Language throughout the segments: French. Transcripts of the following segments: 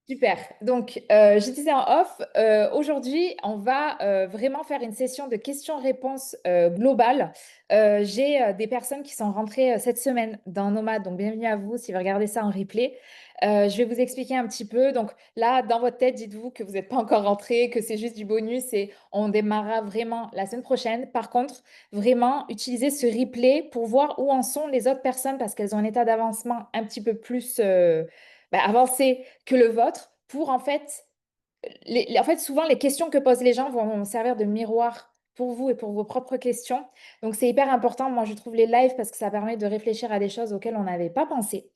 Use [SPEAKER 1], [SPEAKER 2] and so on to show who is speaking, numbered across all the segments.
[SPEAKER 1] Super. Donc, je disais en off, aujourd'hui, on va vraiment faire une session de questions-réponses globale. J'ai des personnes qui sont rentrées cette semaine dans Nomade, donc bienvenue à vous si vous regardez ça en replay. Je vais vous expliquer un petit peu. Donc là, dans votre tête, dites-vous que vous n'êtes pas encore rentré, que c'est juste du bonus et on démarrera vraiment la semaine prochaine. Par contre, vraiment, utilisez ce replay pour voir où en sont les autres personnes parce qu'elles ont un état d'avancement un petit peu plus avancé que le vôtre pour en fait, en fait, souvent les questions que posent les gens vont servir de miroir pour vous et pour vos propres questions. Donc c'est hyper important, moi je trouve les lives parce que ça permet de réfléchir à des choses auxquelles on n'avait pas pensé.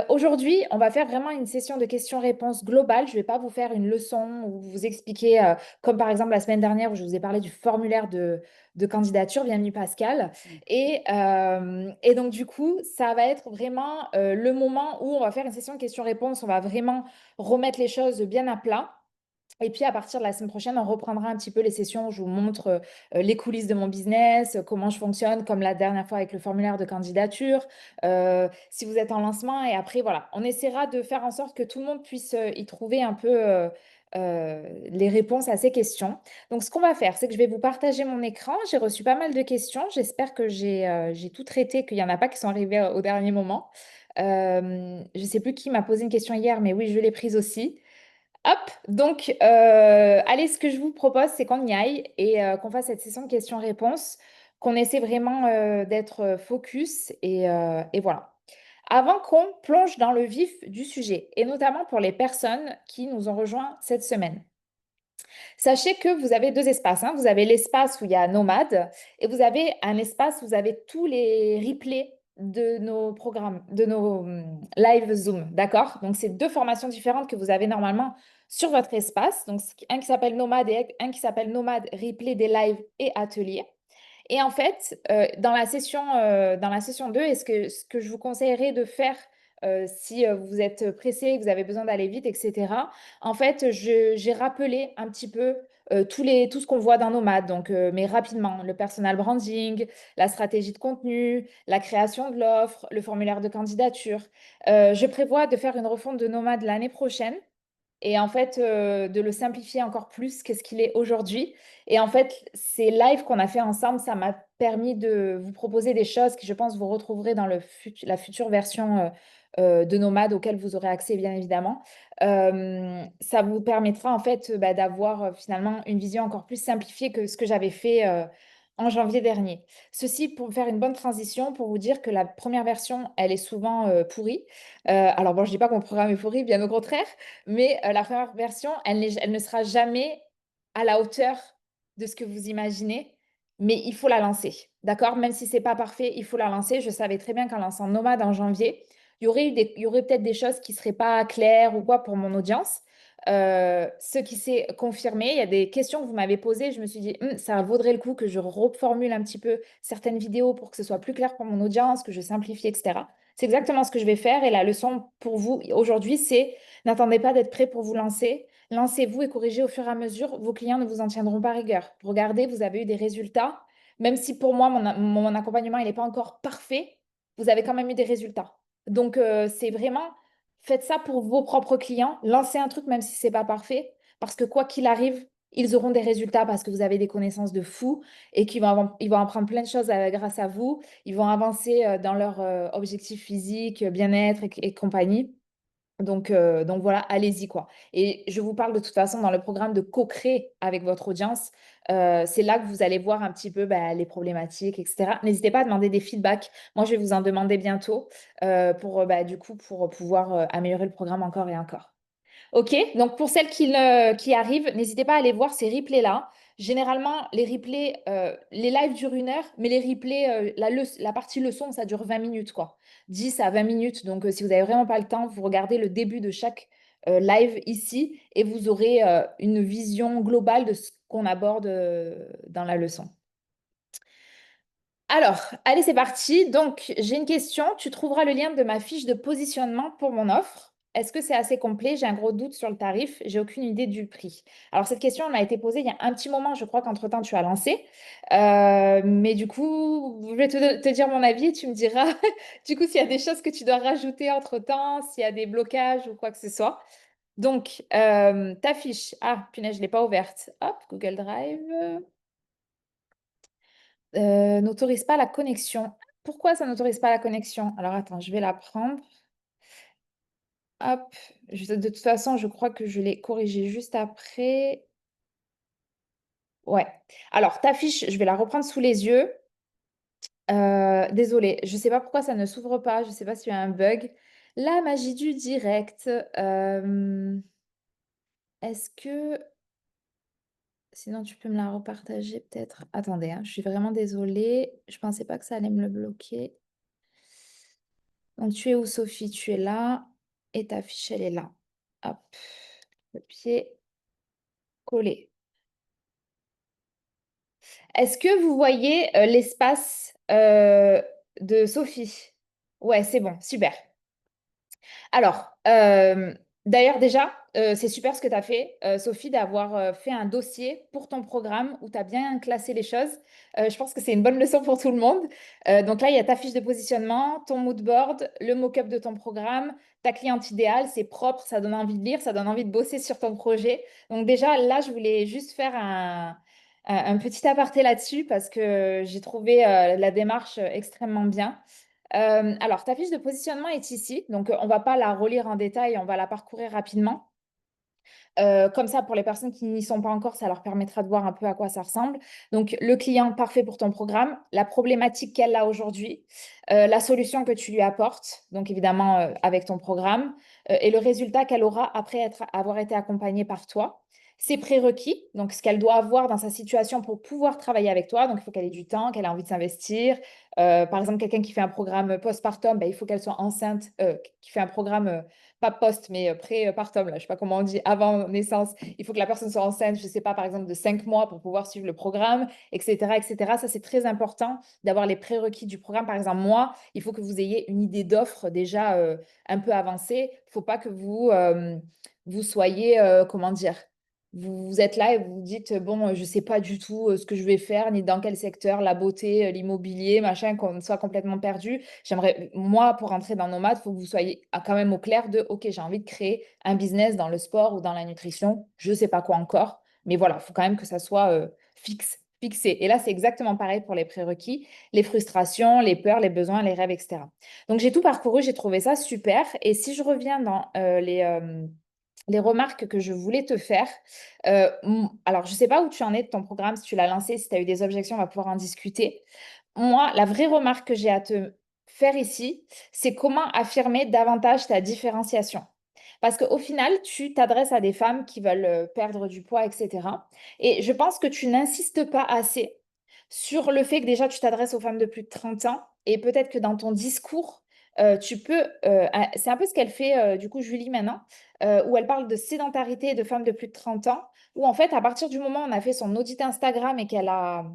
[SPEAKER 1] Aujourd'hui, on va faire vraiment une session de questions-réponses globale. Je ne vais pas vous faire une leçon ou vous expliquer, comme par exemple la semaine dernière où je vous ai parlé du formulaire de candidature. Bienvenue Pascal. Et donc du coup, ça va être vraiment le moment où on va faire une session de questions-réponses. On va vraiment remettre les choses bien à plat. Et puis à partir de la semaine prochaine, on reprendra un petit peu les sessions où je vous montre les coulisses de mon business, comment je fonctionne, comme la dernière fois avec le formulaire de candidature, si vous êtes en lancement. Et après, voilà, on essaiera de faire en sorte que tout le monde puisse y trouver un peu les réponses à ces questions. Donc ce qu'on va faire, c'est que je vais vous partager mon écran. J'ai reçu pas mal de questions. J'espère que j'ai tout traité, qu'il n'y en a pas qui sont arrivés au dernier moment. Je ne sais plus qui m'a posé une question hier, mais oui, je l'ai prise aussi. Hop, donc allez, ce que je vous propose, c'est qu'on y aille et qu'on fasse cette session de questions-réponses, qu'on essaie vraiment d'être focus et voilà. Avant qu'on plonge dans le vif du sujet, et notamment pour les personnes qui nous ont rejoints cette semaine, sachez que vous avez deux espaces, hein. Vous avez l'espace où il y a Nomade et vous avez un espace où vous avez tous les replays de nos programmes, de nos live Zoom, d'accord? Donc, c'est deux formations différentes que vous avez normalement sur votre espace. Donc, un qui s'appelle Nomade et un qui s'appelle Nomade Replay des lives et ateliers. Et en fait, dans la session 2, ce que je vous conseillerais de faire si vous êtes pressé, que vous avez besoin d'aller vite, etc., en fait, j'ai rappelé un petit peu tout ce qu'on voit dans Nomade, donc, mais rapidement, le personal branding, la stratégie de contenu, la création de l'offre, le formulaire de candidature. Je prévois de faire une refonte de Nomade l'année prochaine et en fait de le simplifier encore plus qu'est-ce qu'il est aujourd'hui. Et en fait, ces lives qu'on a fait ensemble, ça m'a permis de vous proposer des choses qui, je pense, vous retrouverez dans la future version de Nomade auquel vous aurez accès, bien évidemment. Ça vous permettra en fait d'avoir finalement une vision encore plus simplifiée que ce que j'avais fait en janvier dernier. Ceci pour faire une bonne transition, pour vous dire que la première version, elle est souvent pourrie. Alors bon, je dis pas que mon programme est pourri, bien au contraire, mais la première version, elle ne sera jamais à la hauteur de ce que vous imaginez, mais il faut la lancer, d'accord? Même si c'est pas parfait, il faut la lancer. Je savais très bien qu'en lançant Nomade en janvier, il y aurait peut-être des choses qui seraient pas claires ou quoi pour mon audience. Ce qui s'est confirmé, il y a des questions que vous m'avez posées. Je me suis dit, ça vaudrait le coup que je reformule un petit peu certaines vidéos pour que ce soit plus clair pour mon audience, que je simplifie, etc. C'est exactement ce que je vais faire. Et la leçon pour vous aujourd'hui, c'est n'attendez pas d'être prêt pour vous lancer. Lancez-vous et corrigez au fur et à mesure. Vos clients ne vous en tiendront pas rigueur. Regardez, vous avez eu des résultats. Même si pour moi, mon accompagnement, il n'est pas encore parfait, vous avez quand même eu des résultats. Donc, c'est vraiment, faites ça pour vos propres clients. Lancez un truc, même si c'est pas parfait. Parce que quoi qu'il arrive, ils auront des résultats parce que vous avez des connaissances de fou et ils vont apprendre plein de choses grâce à vous. Ils vont avancer dans leurs objectifs physiques, bien-être et compagnie. Donc voilà, allez-y quoi. Et je vous parle de toute façon dans le programme de co-créer avec votre audience. C'est là que vous allez voir un petit peu les problématiques, etc. N'hésitez pas à demander des feedbacks. Moi, je vais vous en demander bientôt du coup, pour pouvoir améliorer le programme encore et encore. Ok, donc pour celles qui arrivent, n'hésitez pas à aller voir ces replays-là. Généralement, les replays, les lives durent 1 heure, mais les replays, la partie leçon, ça dure 20 minutes, quoi. 10 à 20 minutes. Donc, si vous n'avez vraiment pas le temps, vous regardez le début de chaque live ici et vous aurez une vision globale de ce qu'on aborde dans la leçon. Alors, allez, c'est parti. Donc, j'ai une question. Tu trouveras le lien de ma fiche de positionnement pour mon offre. Est-ce que c'est assez complet? J'ai un gros doute sur le tarif. J'ai aucune idée du prix. Alors, cette question elle m'a été posée il y a un petit moment. Je crois qu'entre-temps, tu as lancé. Mais du coup, je vais te dire mon avis et tu me diras, du coup, s'il y a des choses que tu dois rajouter entre-temps, s'il y a des blocages ou quoi que ce soit. Donc, ta fiche. Ah, punaise, je ne l'ai pas ouverte. Hop, Google Drive. N'autorise pas la connexion. Pourquoi ça n'autorise pas la connexion? Alors, attends, je vais la prendre. Hop. De toute façon, je crois que je l'ai corrigé juste après. Ouais. Alors, ta fiche, je vais la reprendre sous les yeux. Désolée, je ne sais pas pourquoi ça ne s'ouvre pas. Je ne sais pas s'il y a un bug. La magie du direct. Est-ce que... Sinon, tu peux me la repartager peut-être. Attendez, hein, je suis vraiment désolée. Je ne pensais pas que ça allait me le bloquer. Donc, tu es où, Sophie? Tu es là. Et ta fiche, elle est là. Hop. Copier, coller. Est-ce que vous voyez l'espace de Sophie? Ouais, c'est bon, super. Alors, d'ailleurs, déjà, c'est super ce que tu as fait, Sophie, d'avoir fait un dossier pour ton programme où tu as bien classé les choses. Je pense que c'est une bonne leçon pour tout le monde. Donc là, il y a ta fiche de positionnement, ton mood board, le mock-up de ton programme, ta cliente idéale, c'est propre, ça donne envie de lire, ça donne envie de bosser sur ton projet. Donc déjà, là, je voulais juste faire un petit aparté là-dessus parce que j'ai trouvé la démarche extrêmement bien. Alors, ta fiche de positionnement est ici, donc on ne va pas la relire en détail, on va la parcourir rapidement. Comme ça, pour les personnes qui n'y sont pas encore, ça leur permettra de voir un peu à quoi ça ressemble. Donc, le client parfait pour ton programme, la problématique qu'elle a aujourd'hui, la solution que tu lui apportes, donc évidemment avec ton programme, et le résultat qu'elle aura après avoir été accompagnée par toi. Ses prérequis, donc ce qu'elle doit avoir dans sa situation pour pouvoir travailler avec toi. Donc, il faut qu'elle ait du temps, qu'elle ait envie de s'investir. Par exemple, quelqu'un qui fait un programme postpartum, ben, il faut qu'elle soit enceinte, qui fait un programme pas post, mais pré-partum, là, je sais pas comment on dit, avant naissance. Il faut que la personne soit enceinte, je sais pas, par exemple, de 5 mois pour pouvoir suivre le programme, etc., etc. Ça, c'est très important d'avoir les prérequis du programme. Par exemple, moi, il faut que vous ayez une idée d'offre déjà un peu avancée. Il faut pas que vous soyez, comment dire, vous êtes là et vous vous dites, bon, je sais pas du tout ce que je vais faire, ni dans quel secteur, la beauté, l'immobilier, machin, qu'on soit complètement perdu. J'aimerais, moi, pour rentrer dans Nomade, il faut que vous soyez quand même au clair de, OK, j'ai envie de créer un business dans le sport ou dans la nutrition. Je ne sais pas quoi encore, mais voilà, il faut quand même que ça soit fixé. Et là, c'est exactement pareil pour les prérequis, les frustrations, les peurs, les besoins, les rêves, etc. Donc, j'ai tout parcouru, j'ai trouvé ça super. Et si je reviens dans les remarques que je voulais te faire, alors je ne sais pas où tu en es de ton programme, si tu l'as lancé, si tu as eu des objections, on va pouvoir en discuter. Moi, la vraie remarque que j'ai à te faire ici, c'est comment affirmer davantage ta différenciation. Parce qu'au final, tu t'adresses à des femmes qui veulent perdre du poids, etc. Et je pense que tu n'insistes pas assez sur le fait que déjà tu t'adresses aux femmes de plus de 30 ans et peut-être que dans ton discours, tu peux, c'est un peu ce qu'elle fait du coup Julie maintenant, où elle parle de sédentarité et de femmes de plus de 30 ans, où en fait à partir du moment où on a fait son audit Instagram et qu'elle a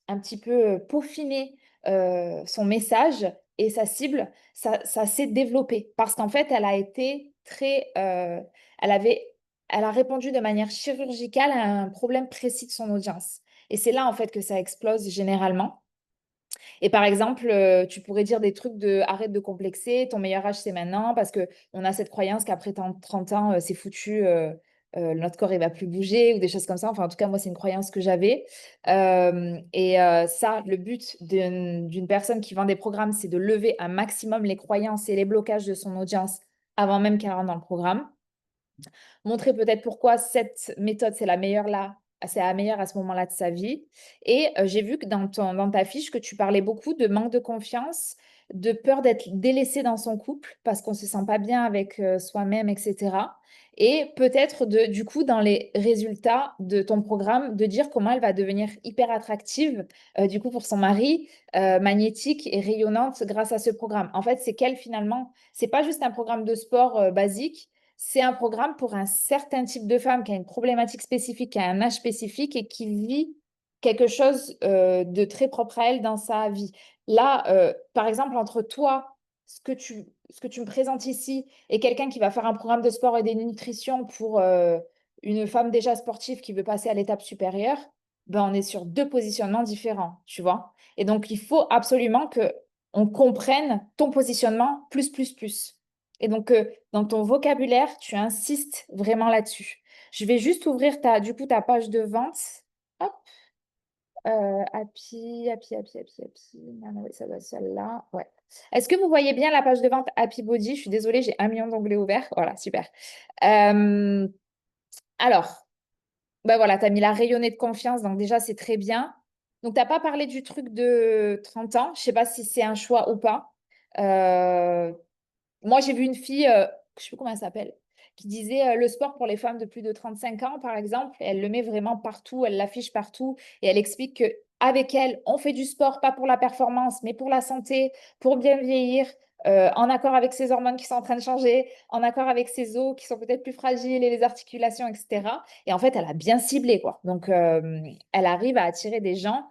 [SPEAKER 1] un petit peu peaufiné son message et sa cible, ça s'est développé parce qu'en fait, elle a été très, elle avait, elle a répondu de manière chirurgicale à un problème précis de son audience. Et c'est là en fait que ça explose généralement. Et par exemple, tu pourrais dire des trucs de arrête de complexer, ton meilleur âge c'est maintenant, parce que on a cette croyance qu'après 30 ans, c'est foutu, notre corps il va plus bouger ou des choses comme ça. Enfin, en tout cas, moi, c'est une croyance que j'avais. Ça, le but d'une personne qui vend des programmes, c'est de lever un maximum les croyances et les blocages de son audience avant même qu'elle rentre dans le programme, montrer peut-être pourquoi cette méthode, c'est la meilleure là, c'est la meilleure à ce moment-là de sa vie. Et j'ai vu que dans ta fiche, que tu parlais beaucoup de manque de confiance, de peur d'être délaissé dans son couple parce qu'on ne se sent pas bien avec soi-même, etc. Et peut-être du coup, dans les résultats de ton programme, de dire comment elle va devenir hyper attractive, du coup, pour son mari, magnétique et rayonnante grâce à ce programme. En fait, c'est qu'elle, finalement, c'est pas juste un programme de sport basique, c'est un programme pour un certain type de femme qui a une problématique spécifique, qui a un âge spécifique et qui vit quelque chose de très propre à elle dans sa vie. Là, par exemple, entre toi, ce que tu me présentes ici, et quelqu'un qui va faire un programme de sport et de nutrition pour une femme déjà sportive qui veut passer à l'étape supérieure, ben, on est sur deux positionnements différents, tu vois. Et donc, il faut absolument que on comprenne ton positionnement plus, plus, plus. Et donc, dans ton vocabulaire, tu insistes vraiment là-dessus. Je vais juste ouvrir du coup, ta page de vente. Hop. Happy. Ah, non, oui, ça doit être celle-là. Ouais. Est-ce que vous voyez bien la page de vente Happy Body? Je suis désolée, j'ai 1 million d'onglets ouverts. Voilà, super. Euh, alors, bah voilà, tu as mis la rayonnée de confiance, donc déjà, c'est très bien. Donc, tu n'as pas parlé du truc de 30 ans. Je ne sais pas si c'est un choix ou pas. Euh, Moi, j'ai vu une fille, je ne sais plus comment elle s'appelle, qui disait le sport pour les femmes de plus de 35 ans, par exemple. Et elle le met vraiment partout, elle l'affiche partout. Et elle explique que avec elle, on fait du sport, pas pour la performance, mais pour la santé, pour bien vieillir, en accord avec ses hormones qui sont en train de changer, en accord avec ses os qui sont peut-être plus fragiles et les articulations, etc. Et en fait, elle a bien ciblé, quoi. Donc, elle arrive à attirer des gens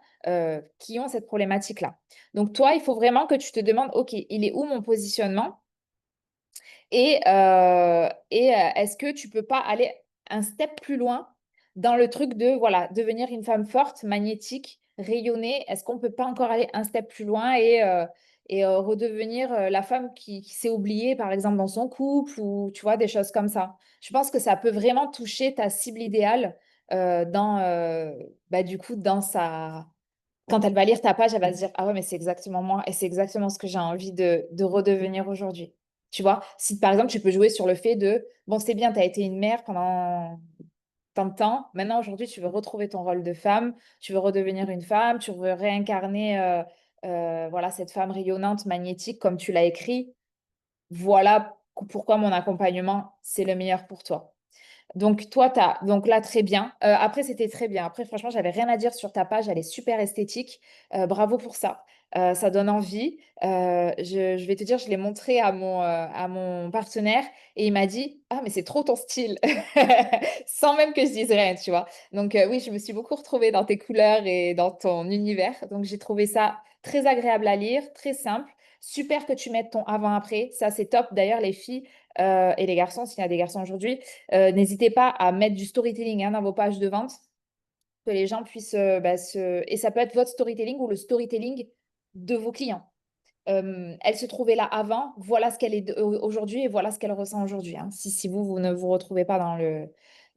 [SPEAKER 1] qui ont cette problématique-là. Donc, toi, il faut vraiment que tu te demandes, OK, il est où mon positionnement? Est-ce que tu peux pas aller un step plus loin dans le truc de voilà, devenir une femme forte, magnétique, rayonnée? Est-ce qu'on peut pas encore aller un step plus loin et redevenir la femme qui s'est oubliée, par exemple, dans son couple ou tu vois, des choses comme ça? Je pense que ça peut vraiment toucher ta cible idéale du coup, dans sa quand elle va lire ta page, elle va se dire, ah ouais, mais c'est exactement moi et c'est exactement ce que j'ai envie de redevenir aujourd'hui. Tu vois, si par exemple, tu peux jouer sur le fait de, bon, c'est bien, tu as été une mère pendant tant de temps, maintenant aujourd'hui, tu veux retrouver ton rôle de femme, tu veux redevenir une femme, tu veux réincarner voilà, cette femme rayonnante, magnétique, comme tu l'as écrit. Voilà pourquoi mon accompagnement, c'est le meilleur pour toi. Donc, toi, donc là, très bien. Après, c'était très bien. Après, franchement, j'avais rien à dire sur ta page. Elle est super esthétique. Bravo pour ça. Ça donne envie. Je vais te dire, je l'ai montré à mon partenaire et il m'a dit, ah, mais c'est trop ton style. Sans même que je dise rien, tu vois. Donc, oui, je me suis beaucoup retrouvée dans tes couleurs et dans ton univers. Donc, j'ai trouvé ça très agréable à lire, très simple. Super que tu mettes ton avant-après. Ça, c'est top. D'ailleurs, les filles et les garçons, s'il y a des garçons aujourd'hui, n'hésitez pas à mettre du storytelling dans vos pages de vente, que les gens puissent Et ça peut être votre storytelling ou le storytelling de vos clients. Elle se trouvait là avant, voilà ce qu'elle est aujourd'hui et voilà ce qu'elle ressent aujourd'hui, hein. Si vous ne vous retrouvez pas dans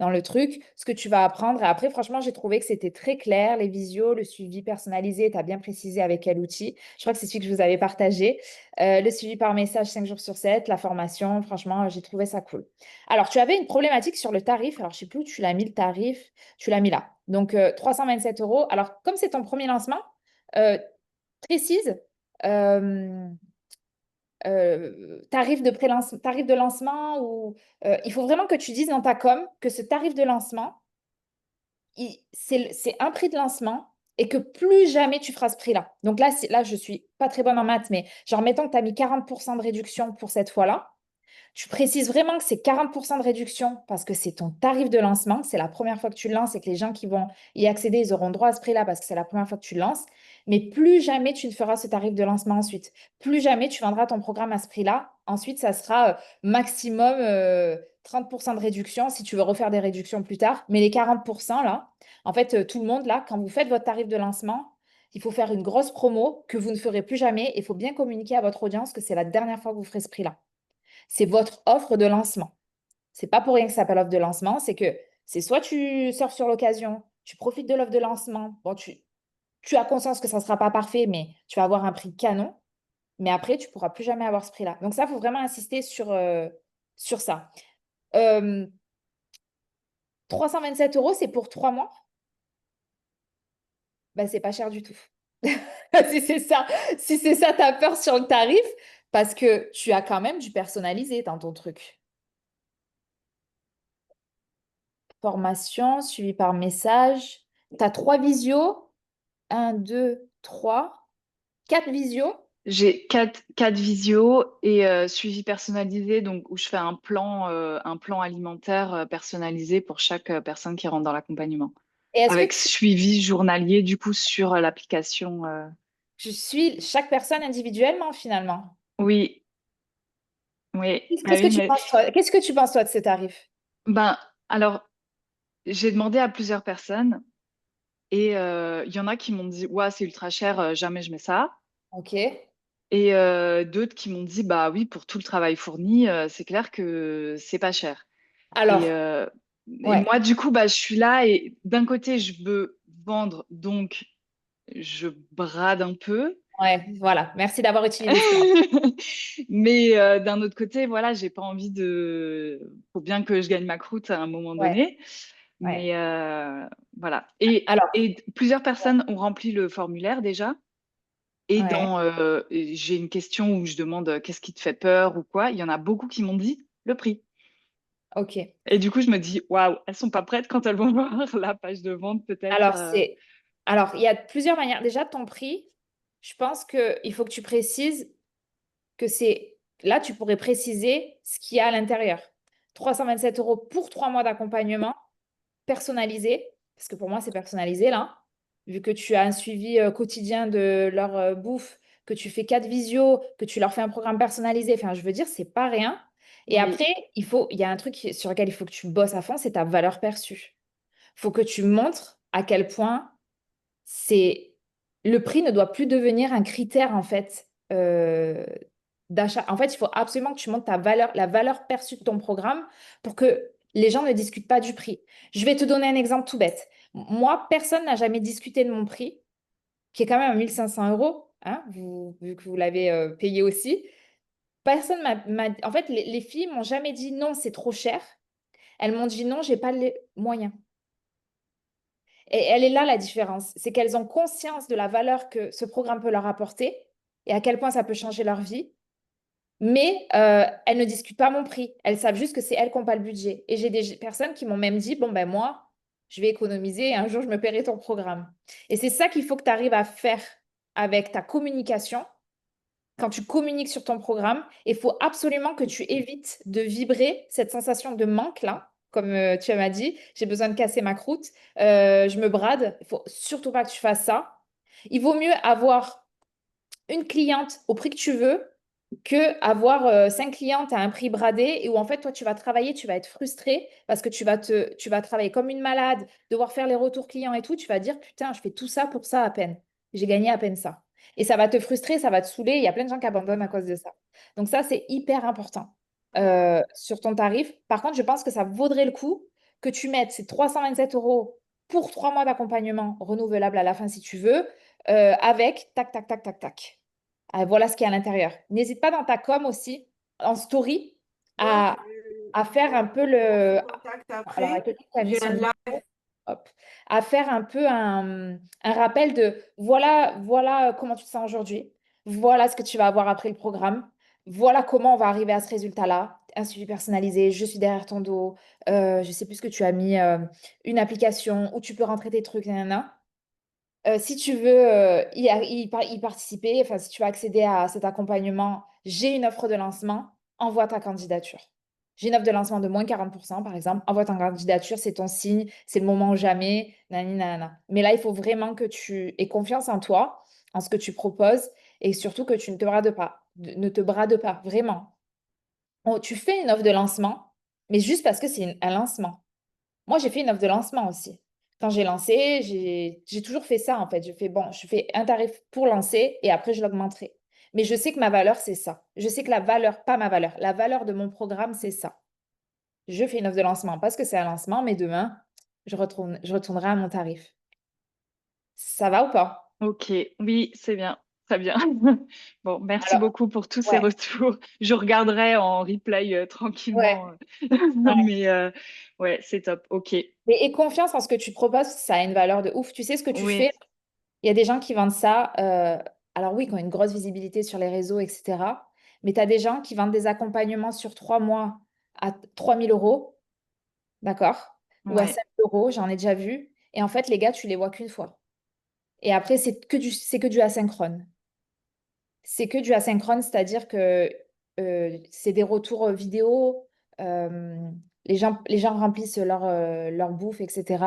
[SPEAKER 1] le truc, ce que tu vas apprendre. Et après, franchement, j'ai trouvé que c'était très clair, les visios, le suivi personnalisé, tu as bien précisé avec quel outil. Je crois que c'est celui que je vous avais partagé. Le suivi par message 5 jours sur 7, la formation, franchement, j'ai trouvé ça cool. Alors, tu avais une problématique sur le tarif. Alors, je ne sais plus où tu l'as mis le tarif. Tu l'as mis là. Donc, 327 euros. Alors, comme c'est ton premier lancement, euh, précise. euh, tarif de lancement ou il faut vraiment que tu dises dans ta com que ce tarif de lancement, c'est un prix de lancement et que plus jamais tu feras ce prix-là. Donc là, je suis pas très bonne en maths, mais genre, mettons que tu as mis 40% de réduction pour cette fois-là. Tu précises vraiment que c'est 40% de réduction parce que c'est ton tarif de lancement. C'est la première fois que tu le lances et que les gens qui vont y accéder, ils auront droit à ce prix-là parce que c'est la première fois que tu le lances. Mais plus jamais tu ne feras ce tarif de lancement ensuite. Plus jamais tu vendras ton programme à ce prix-là. Ensuite, ça sera maximum 30% de réduction si tu veux refaire des réductions plus tard. Mais les 40% là, en fait, tout le monde là, quand vous faites votre tarif de lancement, il faut faire une grosse promo que vous ne ferez plus jamais. Il faut bien communiquer à votre audience que c'est la dernière fois que vous ferez ce prix-là. C'est votre offre de lancement. C'est pas pour rien que ça s'appelle offre de lancement, c'est que c'est soit tu surfes sur l'occasion, tu profites de l'offre de lancement. Bon, tu as conscience que ça ne sera pas parfait, mais tu vas avoir un prix canon. Mais après, tu pourras plus jamais avoir ce prix-là. Donc ça, il faut vraiment insister sur ça. Euh, 327 euros, c'est pour 3 mois. Ben, c'est pas cher du tout. Si c'est ça, si c'est ça ta peur sur le tarif, parce que tu as quand même du personnalisé dans ton truc. Formation, suivi par message. Tu as 3 visios. Un, deux, trois, 4 visios.
[SPEAKER 2] J'ai quatre visios et suivi personnalisé, donc où je fais un plan alimentaire personnalisé pour chaque personne qui rentre dans l'accompagnement,
[SPEAKER 1] Et est-ce que
[SPEAKER 2] avec suivi journalier du coup sur l'application.
[SPEAKER 1] tu suis chaque personne individuellement finalement?
[SPEAKER 2] Oui, oui, ah
[SPEAKER 1] Qu'est-ce que
[SPEAKER 2] oui,
[SPEAKER 1] tu
[SPEAKER 2] mais
[SPEAKER 1] penses toi? Qu'est-ce que tu penses toi de ces tarifs?
[SPEAKER 2] ben alors j'ai demandé à plusieurs personnes et il y en a qui m'ont dit ouais c'est ultra cher, jamais je mets ça.
[SPEAKER 1] Ok.
[SPEAKER 2] Et d'autres qui m'ont dit, bah oui, pour tout le travail fourni, c'est clair que c'est pas cher. Et,
[SPEAKER 1] Alors,
[SPEAKER 2] euh, et
[SPEAKER 1] ouais,
[SPEAKER 2] moi, du coup, bah, je suis là et d'un côté, je veux vendre, donc je brade un peu.
[SPEAKER 1] ouais, voilà. Merci d'avoir utilisé ce terme.
[SPEAKER 2] Mais d'un autre côté, voilà, j'ai pas envie de. Faut bien que je gagne ma croûte à un moment
[SPEAKER 1] Ouais,
[SPEAKER 2] donné.
[SPEAKER 1] ouais.
[SPEAKER 2] Mais voilà. Et,
[SPEAKER 1] Alors,
[SPEAKER 2] et plusieurs personnes ont rempli le formulaire déjà. Et
[SPEAKER 1] ouais,
[SPEAKER 2] j'ai une question où je demande qu'est-ce qui te fait peur ou quoi. Il y en a beaucoup qui m'ont dit le prix.
[SPEAKER 1] ok.
[SPEAKER 2] Et du coup, je me dis, waouh, elles sont pas prêtes quand elles vont voir la page de vente, peut-être.
[SPEAKER 1] Alors, il y a plusieurs manières. Déjà, ton prix, je pense qu'il faut que tu précises que c'est. Là, tu pourrais préciser ce qu'il y a à l'intérieur. 327 € pour 3 mois d'accompagnement personnalisé, parce que pour moi, c'est personnalisé là, vu que tu as un suivi quotidien de leur bouffe, que tu fais 4 visios, que tu leur fais un programme personnalisé. Enfin, je veux dire, c'est pas rien. Et
[SPEAKER 2] Oui,
[SPEAKER 1] après, il y a un truc sur lequel il faut que tu bosses à fond, c'est ta valeur perçue. Il faut que tu montres à quel point c'est le prix ne doit plus devenir un critère en fait d'achat. En fait, il faut absolument que tu montes ta valeur, la valeur perçue de ton programme pour que les gens ne discutent pas du prix. Je vais te donner un exemple tout bête. Moi, personne n'a jamais discuté de mon prix, qui est quand même à 1 500 €, hein, vu que vous l'avez payé aussi. Personne En fait, les filles m'ont jamais dit non, c'est trop cher. Elles m'ont dit non, j'ai pas les moyens. Et elle est là la différence, c'est qu'elles ont conscience de la valeur que ce programme peut leur apporter et à quel point ça peut changer leur vie, mais elles ne discutent pas mon prix. Elles savent juste que c'est elles qui n'ont pas le budget. Et j'ai des personnes qui m'ont même dit, bon ben moi, je vais économiser et un jour je me paierai ton programme. Et c'est ça qu'il faut que tu arrives à faire avec ta communication. Quand tu communiques sur ton programme, il faut absolument que tu évites de vibrer cette sensation de manque là, comme tu m'as dit, j'ai besoin de casser ma croûte, je me brade. Il faut surtout pas que tu fasses ça. Il vaut mieux avoir une cliente au prix que tu veux que avoir 5 clientes à un prix bradé et où en fait toi tu vas travailler, tu vas être frustré parce que tu vas travailler comme une malade, devoir faire les retours clients et tout, tu vas dire putain, je fais tout ça pour ça à peine. J'ai gagné à peine ça. Et ça va te frustrer, ça va te saouler, il y a plein de gens qui abandonnent à cause de ça. Donc ça c'est hyper important sur ton tarif. Par contre, je pense que ça vaudrait le coup que tu mettes ces 327 € pour 3 mois d'accompagnement renouvelable à la fin si tu veux, avec tac, tac, tac, tac, tac. Ah, voilà ce qu'il y a à l'intérieur. N'hésite pas dans ta com aussi, en story,
[SPEAKER 3] Ouais,
[SPEAKER 1] à, à faire un peu le.
[SPEAKER 3] contact
[SPEAKER 1] Alors,
[SPEAKER 3] après.
[SPEAKER 1] avec quelqu'un qui a mis
[SPEAKER 3] J'ai un
[SPEAKER 1] son
[SPEAKER 3] live.
[SPEAKER 1] hop, à faire un peu un rappel de voilà comment tu te sens aujourd'hui, voilà ce que tu vas avoir après le programme, voilà comment on va arriver à ce résultat-là. Un suivi personnalisé, je suis derrière ton dos, je sais plus ce que tu as mis, une application où tu peux rentrer tes trucs, nanana. Si tu veux y participer, enfin, si tu veux accéder à cet accompagnement, j'ai une offre de lancement, envoie ta candidature. J'ai une offre de lancement de moins 40%, par exemple. Envoie ta candidature, c'est ton signe, c'est le moment ou jamais. Nani, nanana. Mais là, il faut vraiment que tu aies confiance en toi, en ce que tu proposes, et surtout que tu ne te brades pas. Ne te brade pas, vraiment. Oh, tu fais une offre de lancement, mais juste parce que c'est un lancement. Moi, j'ai fait une offre de lancement aussi. Quand j'ai lancé, j'ai toujours fait ça en fait. Je fais bon, je fais un tarif pour lancer et après je l'augmenterai. Mais je sais que ma valeur, c'est ça. Je sais que la valeur, pas ma valeur, la valeur de mon programme, c'est ça. Je fais une offre de lancement parce que c'est un lancement, mais demain, je retournerai à mon tarif. Ça va ou pas?
[SPEAKER 2] ok, oui, c'est bien, très bien. Bon, merci
[SPEAKER 1] Alors,
[SPEAKER 2] beaucoup pour tous ces
[SPEAKER 1] ouais,
[SPEAKER 2] retours. Je regarderai en replay
[SPEAKER 1] ouais,
[SPEAKER 2] tranquillement.
[SPEAKER 1] ouais.
[SPEAKER 2] Mais ouais, c'est top. Ok,
[SPEAKER 1] Et confiance en ce que tu proposes, ça a une valeur de ouf. Tu sais ce que tu fais.
[SPEAKER 2] oui,
[SPEAKER 1] Il y a des gens qui vendent ça, alors oui, qui ont une grosse visibilité sur les réseaux, etc. Mais tu as des gens qui vendent des accompagnements sur 3 mois à 3 000 €, d'accord? Ou à
[SPEAKER 2] ouais,
[SPEAKER 1] 5 000 €, j'en ai déjà vu. Et en fait, les gars, tu les vois qu'une fois. Et après, c'est que du asynchrone. C'est que du asynchrone, c'est-à-dire que c'est des retours vidéo, euh, les gens remplissent leur bouffe, etc.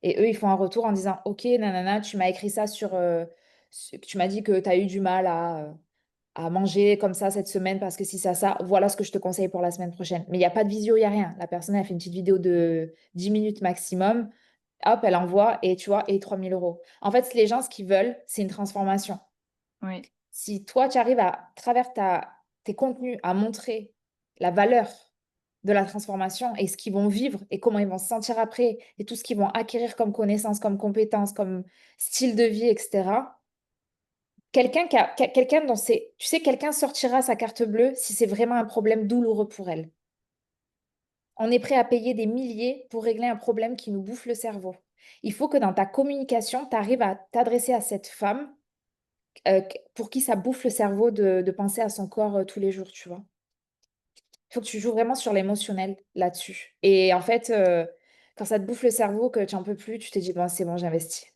[SPEAKER 1] Et eux, ils font un retour en disant, OK, nanana, tu m'as écrit ça tu m'as dit que tu as eu du mal à manger comme ça cette semaine parce que si ça, voilà ce que je te conseille pour la semaine prochaine. Mais il n'y a pas de visio, il n'y a rien. La personne, elle fait une petite vidéo de 10 minutes maximum. Hop, elle envoie et tu vois, et 3 000 €. En fait, les gens, ce qu'ils veulent, c'est une transformation.
[SPEAKER 2] oui,
[SPEAKER 1] Si toi, tu arrives à travers tes contenus à montrer la valeur de la transformation et ce qu'ils vont vivre et comment ils vont se sentir après et tout ce qu'ils vont acquérir comme connaissances, comme compétences, comme style de vie, etc. Quelqu'un dont c'est, tu sais, quelqu'un sortira sa carte bleue si c'est vraiment un problème douloureux pour elle. On est prêt à payer des milliers pour régler un problème qui nous bouffe le cerveau. Il faut que dans ta communication, tu arrives à t'adresser à cette femme pour qui ça bouffe le cerveau de penser à son corps tous les jours, tu vois. Il faut que tu joues vraiment sur l'émotionnel là-dessus. Et en fait, quand ça te bouffe le cerveau, que tu n'en peux plus, tu te dis, bon, c'est bon, j'investis.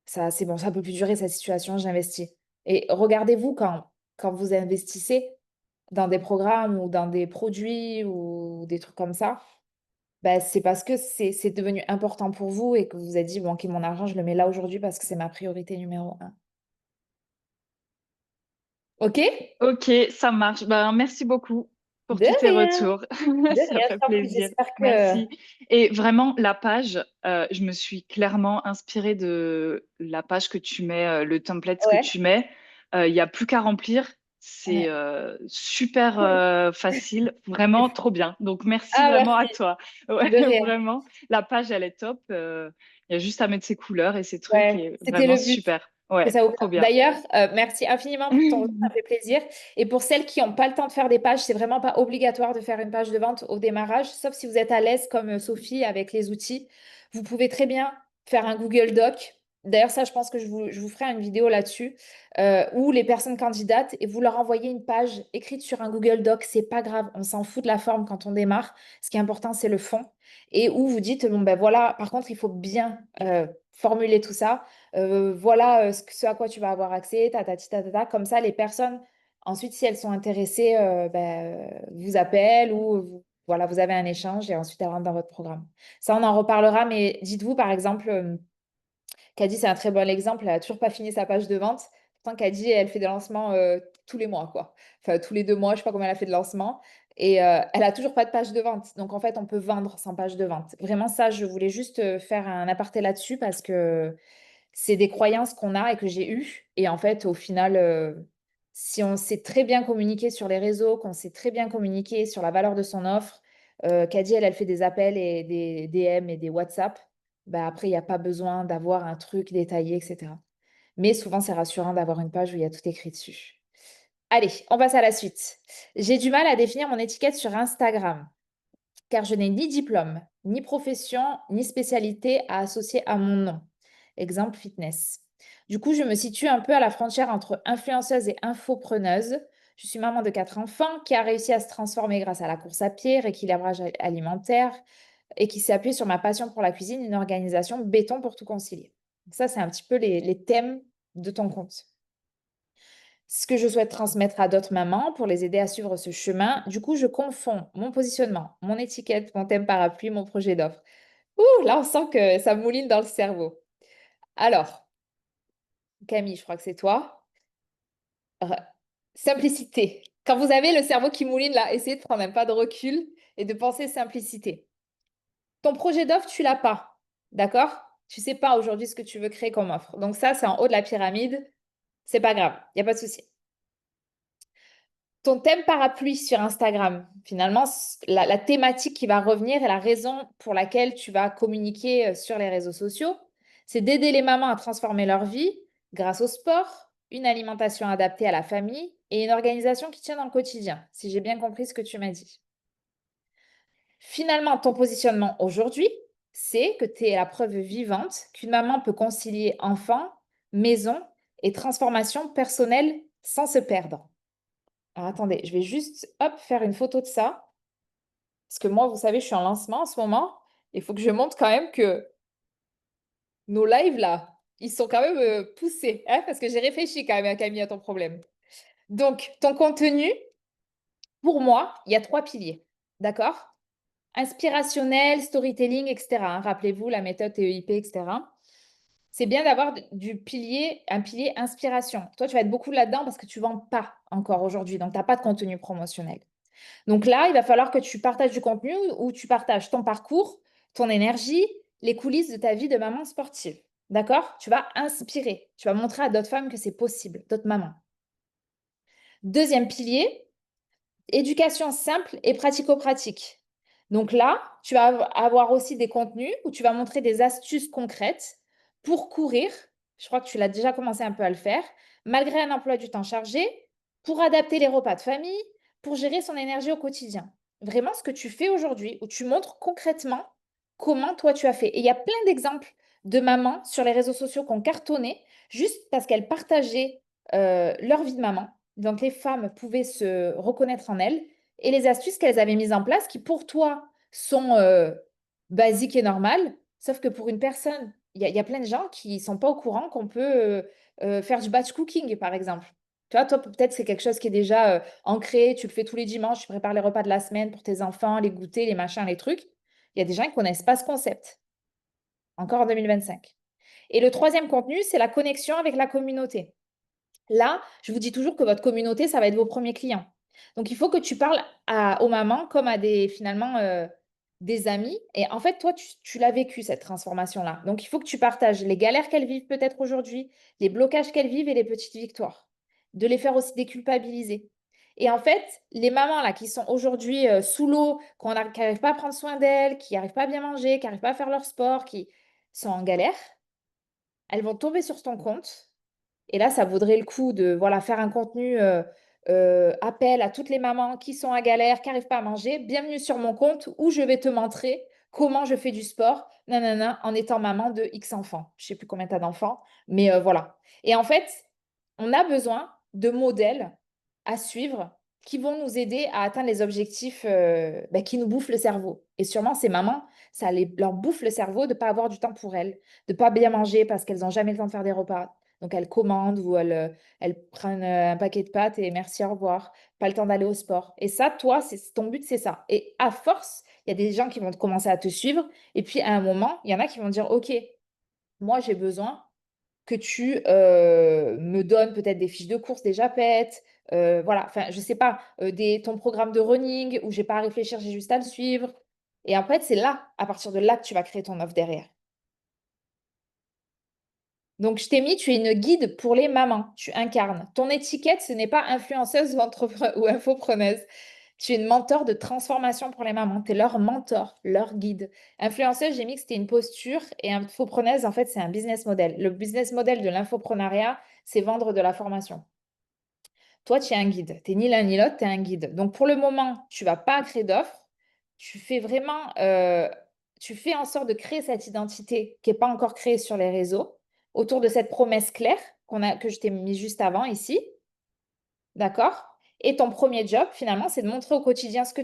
[SPEAKER 1] Ça, c'est bon, ça peut plus durer cette situation, j'investis. Et regardez-vous quand vous investissez dans des programmes ou dans des produits ou des trucs comme ça, bah, c'est parce que c'est devenu important pour vous et que vous vous êtes dit, bon, ok, mon argent, je le mets là aujourd'hui parce que c'est ma priorité numéro un. Ok?
[SPEAKER 2] Ok, ça marche. Ben, merci beaucoup pour
[SPEAKER 1] De
[SPEAKER 2] tous tes
[SPEAKER 1] rien,
[SPEAKER 2] retours.
[SPEAKER 1] de
[SPEAKER 2] Ça
[SPEAKER 1] rien, je
[SPEAKER 2] fait
[SPEAKER 1] t'en prie,
[SPEAKER 2] plaisir.
[SPEAKER 1] j'espère que...
[SPEAKER 2] Merci. Et vraiment, la page, je me suis clairement inspirée de la page que tu mets, le template que
[SPEAKER 1] Ouais.
[SPEAKER 2] tu mets. Il n'y a plus qu'à remplir. C'est
[SPEAKER 1] Ouais.
[SPEAKER 2] super
[SPEAKER 1] Cool.
[SPEAKER 2] facile, vraiment trop bien. Donc, merci
[SPEAKER 1] Ah,
[SPEAKER 2] vraiment à
[SPEAKER 1] merci.
[SPEAKER 2] toi. Ouais,
[SPEAKER 1] De rien.
[SPEAKER 2] vraiment, la page, elle est top. Il y a juste à mettre ses couleurs et ses trucs
[SPEAKER 1] Ouais,
[SPEAKER 2] et
[SPEAKER 1] c'était
[SPEAKER 2] vraiment
[SPEAKER 1] le but.
[SPEAKER 2] super.
[SPEAKER 1] Que
[SPEAKER 2] Ouais,
[SPEAKER 1] ça vous
[SPEAKER 2] trop
[SPEAKER 1] plaise.
[SPEAKER 2] bien.
[SPEAKER 1] D'ailleurs, merci infiniment pour ton retour, ça fait plaisir. Et pour celles qui n'ont pas le temps de faire des pages, c'est vraiment pas obligatoire de faire une page de vente au démarrage, sauf si vous êtes à l'aise comme Sophie avec les outils. Vous pouvez très bien faire un Google Doc. D'ailleurs, ça, je pense que je vous ferai une vidéo là-dessus, où les personnes candidatent et vous leur envoyez une page écrite sur un Google Doc. C'est pas grave, on s'en fout de la forme quand on démarre. Ce qui est important, c'est le fond. Et où vous dites, bon, ben voilà, par contre, il faut bien formuler tout ça. Voilà ce à quoi tu vas avoir accès, Comme ça, les personnes, ensuite, si elles sont intéressées, vous appellent ou voilà, vous avez un échange et ensuite elles rentrent dans votre programme. Ça, on en reparlera, mais dites-vous, par exemple, Caddy, c'est un très bon exemple. Elle n'a toujours pas fini sa page de vente. Pourtant, Caddy, elle fait des lancements tous les mois, quoi. Enfin, tous les 2 mois, je ne sais pas combien elle a fait de lancements. Et elle n'a toujours pas de page de vente. Donc, en fait, on peut vendre sans page de vente. Vraiment, ça, je voulais juste faire un aparté là-dessus parce que c'est des croyances qu'on a et que j'ai eues. Et en fait, au final, si on sait très bien communiquer sur les réseaux, qu'on sait très bien communiquer sur la valeur de son offre, Caddy, elle fait des appels et des DM et des WhatsApp. Bah, après, il n'y a pas besoin d'avoir un truc détaillé, etc. Mais souvent, c'est rassurant d'avoir une page où il y a tout écrit dessus. Allez, on passe à la suite. J'ai du mal à définir mon étiquette sur Instagram, car je n'ai ni diplôme, ni profession, ni spécialité à associer à mon nom. Exemple fitness. Du coup, je me situe un peu à la frontière entre influenceuse et infopreneuse. Je suis maman de 4 enfants qui a réussi à se transformer grâce à la course à pied, rééquilibrage alimentaire et qui s'est appuyée sur ma passion pour la cuisine, une organisation béton pour tout concilier. Donc ça, c'est un petit peu les thèmes de ton compte. Ce que je souhaite transmettre à d'autres mamans pour les aider à suivre ce chemin. Du coup, je confonds mon positionnement, mon étiquette, mon thème parapluie, mon projet d'offre. Ouh, là, on sent que ça mouline dans le cerveau. Alors, Camille, je crois que c'est toi. R- Simplicité. Quand vous avez le cerveau qui mouline, là, essayez de prendre un pas de recul et de penser simplicité. Ton projet d'offre, tu l'as pas. D'accord? Tu sais pas aujourd'hui ce que tu veux créer comme offre. Donc ça, c'est en haut de la pyramide. C'est pas grave. Il n'y a pas de souci. Ton thème parapluie sur Instagram, finalement, la thématique qui va revenir et la raison pour laquelle tu vas communiquer sur les réseaux sociaux, c'est d'aider les mamans à transformer leur vie grâce au sport, une alimentation adaptée à la famille et une organisation qui tient dans le quotidien, si j'ai bien compris ce que tu m'as dit. Finalement, ton positionnement aujourd'hui, c'est que tu es la preuve vivante qu'une maman peut concilier enfant, maison et transformation personnelle sans se perdre. Alors attendez, je vais juste hop, faire une photo de ça. Parce que moi, vous savez, je suis en lancement en ce moment. Il faut que je montre quand même que nos lives là, ils sont quand même poussés. Hein, parce que j'ai réfléchi quand même, à Camille, à ton problème. Donc, ton contenu, pour moi, il y a 3 piliers. D'accord? Inspirationnel, storytelling, etc. Hein. Rappelez-vous la méthode TEIP, etc. C'est bien d'avoir un pilier inspiration. Toi, tu vas être beaucoup là-dedans parce que tu ne vends pas encore aujourd'hui. Donc, tu n'as pas de contenu promotionnel. Donc là, il va falloir que tu partages du contenu où tu partages ton parcours, ton énergie, les coulisses de ta vie de maman sportive. D'accord? Tu vas inspirer. Tu vas montrer à d'autres femmes que c'est possible, d'autres mamans. Deuxième pilier, éducation simple et pratico-pratique. Donc là, tu vas avoir aussi des contenus où tu vas montrer des astuces concrètes pour courir. Je crois que tu l'as déjà commencé un peu à le faire, malgré un emploi du temps chargé, pour adapter les repas de famille, pour gérer son énergie au quotidien. Vraiment ce que tu fais aujourd'hui, où tu montres concrètement comment toi tu as fait. Et il y a plein d'exemples de mamans sur les réseaux sociaux qui ont cartonné juste parce qu'elles partageaient leur vie de maman. Donc les femmes pouvaient se reconnaître en elles et les astuces qu'elles avaient mises en place qui pour toi sont basiques et normales, sauf que pour une personne, il y a plein de gens qui ne sont pas au courant qu'on peut faire du batch cooking, par exemple. Tu vois, toi, peut-être c'est quelque chose qui est déjà ancré, tu le fais tous les dimanches, tu prépares les repas de la semaine pour tes enfants, les goûters, les machins, les trucs. Il y a des gens qui ne connaissent pas ce concept, encore en 2025. Et le troisième contenu, c'est la connexion avec la communauté. Là, je vous dis toujours que votre communauté, ça va être vos premiers clients. Donc, il faut que tu parles aux mamans comme à finalement des amis. Et en fait, toi, tu l'as vécu, cette transformation-là. Donc, il faut que tu partages les galères qu'elles vivent peut-être aujourd'hui, les blocages qu'elles vivent et les petites victoires. De les faire aussi déculpabiliser. Et en fait, les mamans là qui sont aujourd'hui sous l'eau, qui n'arrivent pas à prendre soin d'elles, qui n'arrivent pas à bien manger, qui n'arrivent pas à faire leur sport, qui sont en galère, elles vont tomber sur ton compte et là, ça vaudrait le coup de voilà, faire un contenu appel à toutes les mamans qui sont à galère, qui n'arrivent pas à manger. Bienvenue sur mon compte où je vais te montrer comment je fais du sport, nanana, en étant maman de X enfants. Je ne sais plus combien tu as d'enfants, mais voilà. Et en fait, on a besoin de modèles à suivre qui vont nous aider à atteindre les objectifs qui nous bouffent le cerveau. Et sûrement, ces mamans, leur bouffe le cerveau de ne pas avoir du temps pour elles, de ne pas bien manger parce qu'elles n'ont jamais le temps de faire des repas. Donc, elles commandent ou elles prennent un paquet de pâtes et merci, au revoir. Pas le temps d'aller au sport. Et ça, toi, ton but, c'est ça. Et à force, il y a des gens qui vont commencer à te suivre. Et puis, à un moment, il y en a qui vont dire, OK, moi, j'ai besoin que tu me donnes peut-être des fiches de courses, des japettes, voilà, enfin, je sais pas, ton programme de running où j'ai pas à réfléchir, j'ai juste à le suivre. Et en fait, c'est là, à partir de là, que tu vas créer ton offre derrière. Donc, je t'ai mis, tu es une guide pour les mamans. Tu incarnes. Ton étiquette, ce n'est pas influenceuse ou, ou infopreneuse. Tu es une mentor de transformation pour les mamans. Tu es leur mentor, leur guide. Influenceuse, j'ai mis que c'était une posture et infopreneuse, en fait, c'est un business model. Le business model de l'infoprenariat, c'est vendre de la formation. Toi, tu es un guide. Tu n'es ni l'un ni l'autre, tu es un guide. Donc, pour le moment, tu vas pas créer d'offres. Tu fais vraiment, tu fais en sorte de créer cette identité qui n'est pas encore créée sur les réseaux autour de cette promesse claire que je t'ai mis juste avant ici. D'accord? Et ton premier job, finalement, c'est de montrer au quotidien ce que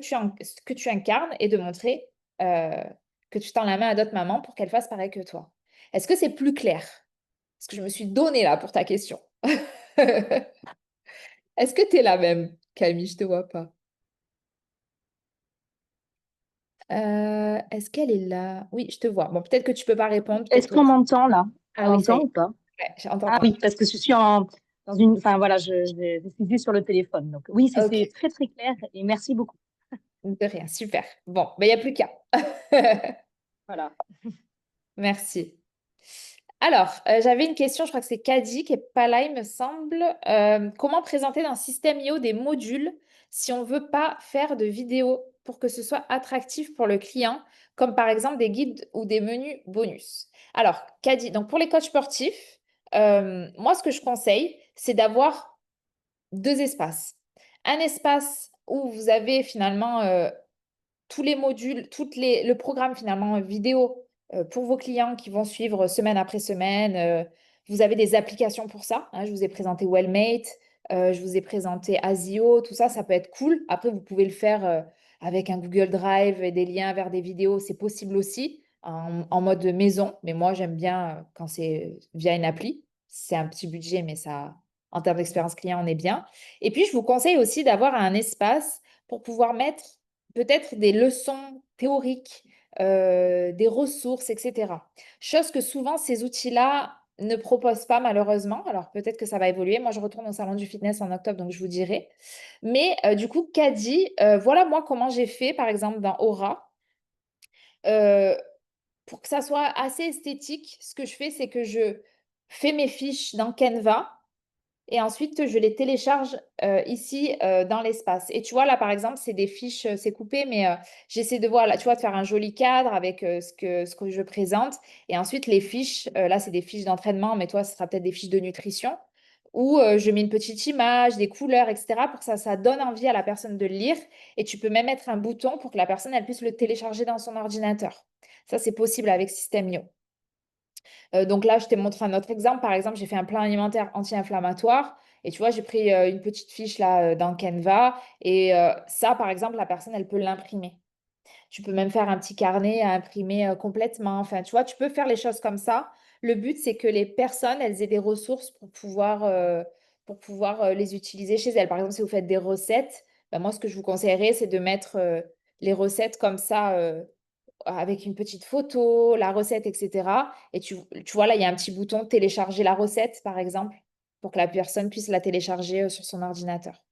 [SPEAKER 1] tu incarnes et de montrer euh, que tu tends la main à d'autres mamans pour qu'elles fassent pareil que toi. Est-ce que c'est plus clair? Parce que je me suis donnée là pour ta question. Est-ce que tu es la même, Camille? Je te vois pas. Est-ce qu'elle est là? Oui, je te vois. Bon, peut-être que tu peux pas répondre,
[SPEAKER 3] Est-ce
[SPEAKER 1] peut-être
[SPEAKER 3] qu'on
[SPEAKER 1] que...
[SPEAKER 3] m'entend là? On
[SPEAKER 1] Ah oui, ça y
[SPEAKER 3] m'entend
[SPEAKER 1] est.
[SPEAKER 3] ou pas?
[SPEAKER 1] Ouais, on
[SPEAKER 3] Ah
[SPEAKER 1] t'entend.
[SPEAKER 3] oui, parce que je suis dans une. Enfin voilà, je suis juste sur le téléphone. Donc oui,
[SPEAKER 1] Ok,
[SPEAKER 3] c'est très très clair et merci beaucoup.
[SPEAKER 1] de rien, super. Bon, ben, il n'y a plus qu'à.
[SPEAKER 3] Voilà.
[SPEAKER 1] Merci. Alors, j'avais une question, je crois que c'est Kadi qui est pas là, il me semble. Comment présenter dans Système IO des modules si on ne veut pas faire de vidéos pour que ce soit attractif pour le client, comme par exemple des guides ou des menus bonus? Alors, Kadi, donc pour les coachs sportifs, moi, ce que je conseille, c'est d'avoir deux espaces. Un espace où vous avez finalement tous les modules, le programme finalement vidéo pour vos clients qui vont suivre semaine après semaine. Vous avez des applications pour ça, hein. Je vous ai présenté Wellmate, je vous ai présenté Asio, tout ça, ça peut être cool. Après, vous pouvez le faire avec un Google Drive et des liens vers des vidéos, c'est possible aussi en mode maison. Mais moi, j'aime bien quand c'est via une appli. C'est un petit budget, mais ça, en termes d'expérience client, on est bien. Et puis, je vous conseille aussi d'avoir un espace pour pouvoir mettre peut-être des leçons théoriques, des ressources, etc. Chose que souvent ces outils-là ne proposent pas malheureusement. Alors peut-être que ça va évoluer. Moi, je retourne au salon du fitness en octobre, donc je vous dirai. Mais du coup, Caddy, voilà moi comment j'ai fait, par exemple, dans Aura. Euh, pour que ça soit assez esthétique, ce que je fais, c'est que je fais mes fiches dans Canva et ensuite je les télécharge ici dans l'espace. Et tu vois, là, par exemple, c'est des fiches, c'est coupé, mais j'essaie de voir, là, tu vois, de faire un joli cadre avec ce que je présente. Et ensuite, les fiches, là, c'est des fiches d'entraînement, mais toi, ce sera peut-être des fiches de nutrition, où je mets une petite image, des couleurs, etc., pour que ça donne envie à la personne de le lire. Et tu peux même mettre un bouton pour que la personne, elle puisse le télécharger dans son ordinateur. Ça, c'est possible avec System.io. Donc là, je t'ai montré un autre exemple. Par exemple, j'ai fait un plan alimentaire anti-inflammatoire. Et tu vois, j'ai pris une petite fiche là dans Canva. Et ça, par exemple, la personne, elle peut l'imprimer. Tu peux même faire un petit carnet à imprimer complètement. Enfin, tu vois, tu peux faire les choses comme ça. Le but, c'est que les personnes, elles aient des ressources pour pouvoir les utiliser chez elles. Par exemple, si vous faites des recettes, ben moi, ce que je vous conseillerais, c'est de mettre les recettes comme ça avec une petite photo, la recette, etc. Et tu vois, là, il y a un petit bouton télécharger la recette, par exemple, pour que la personne puisse la télécharger sur son ordinateur.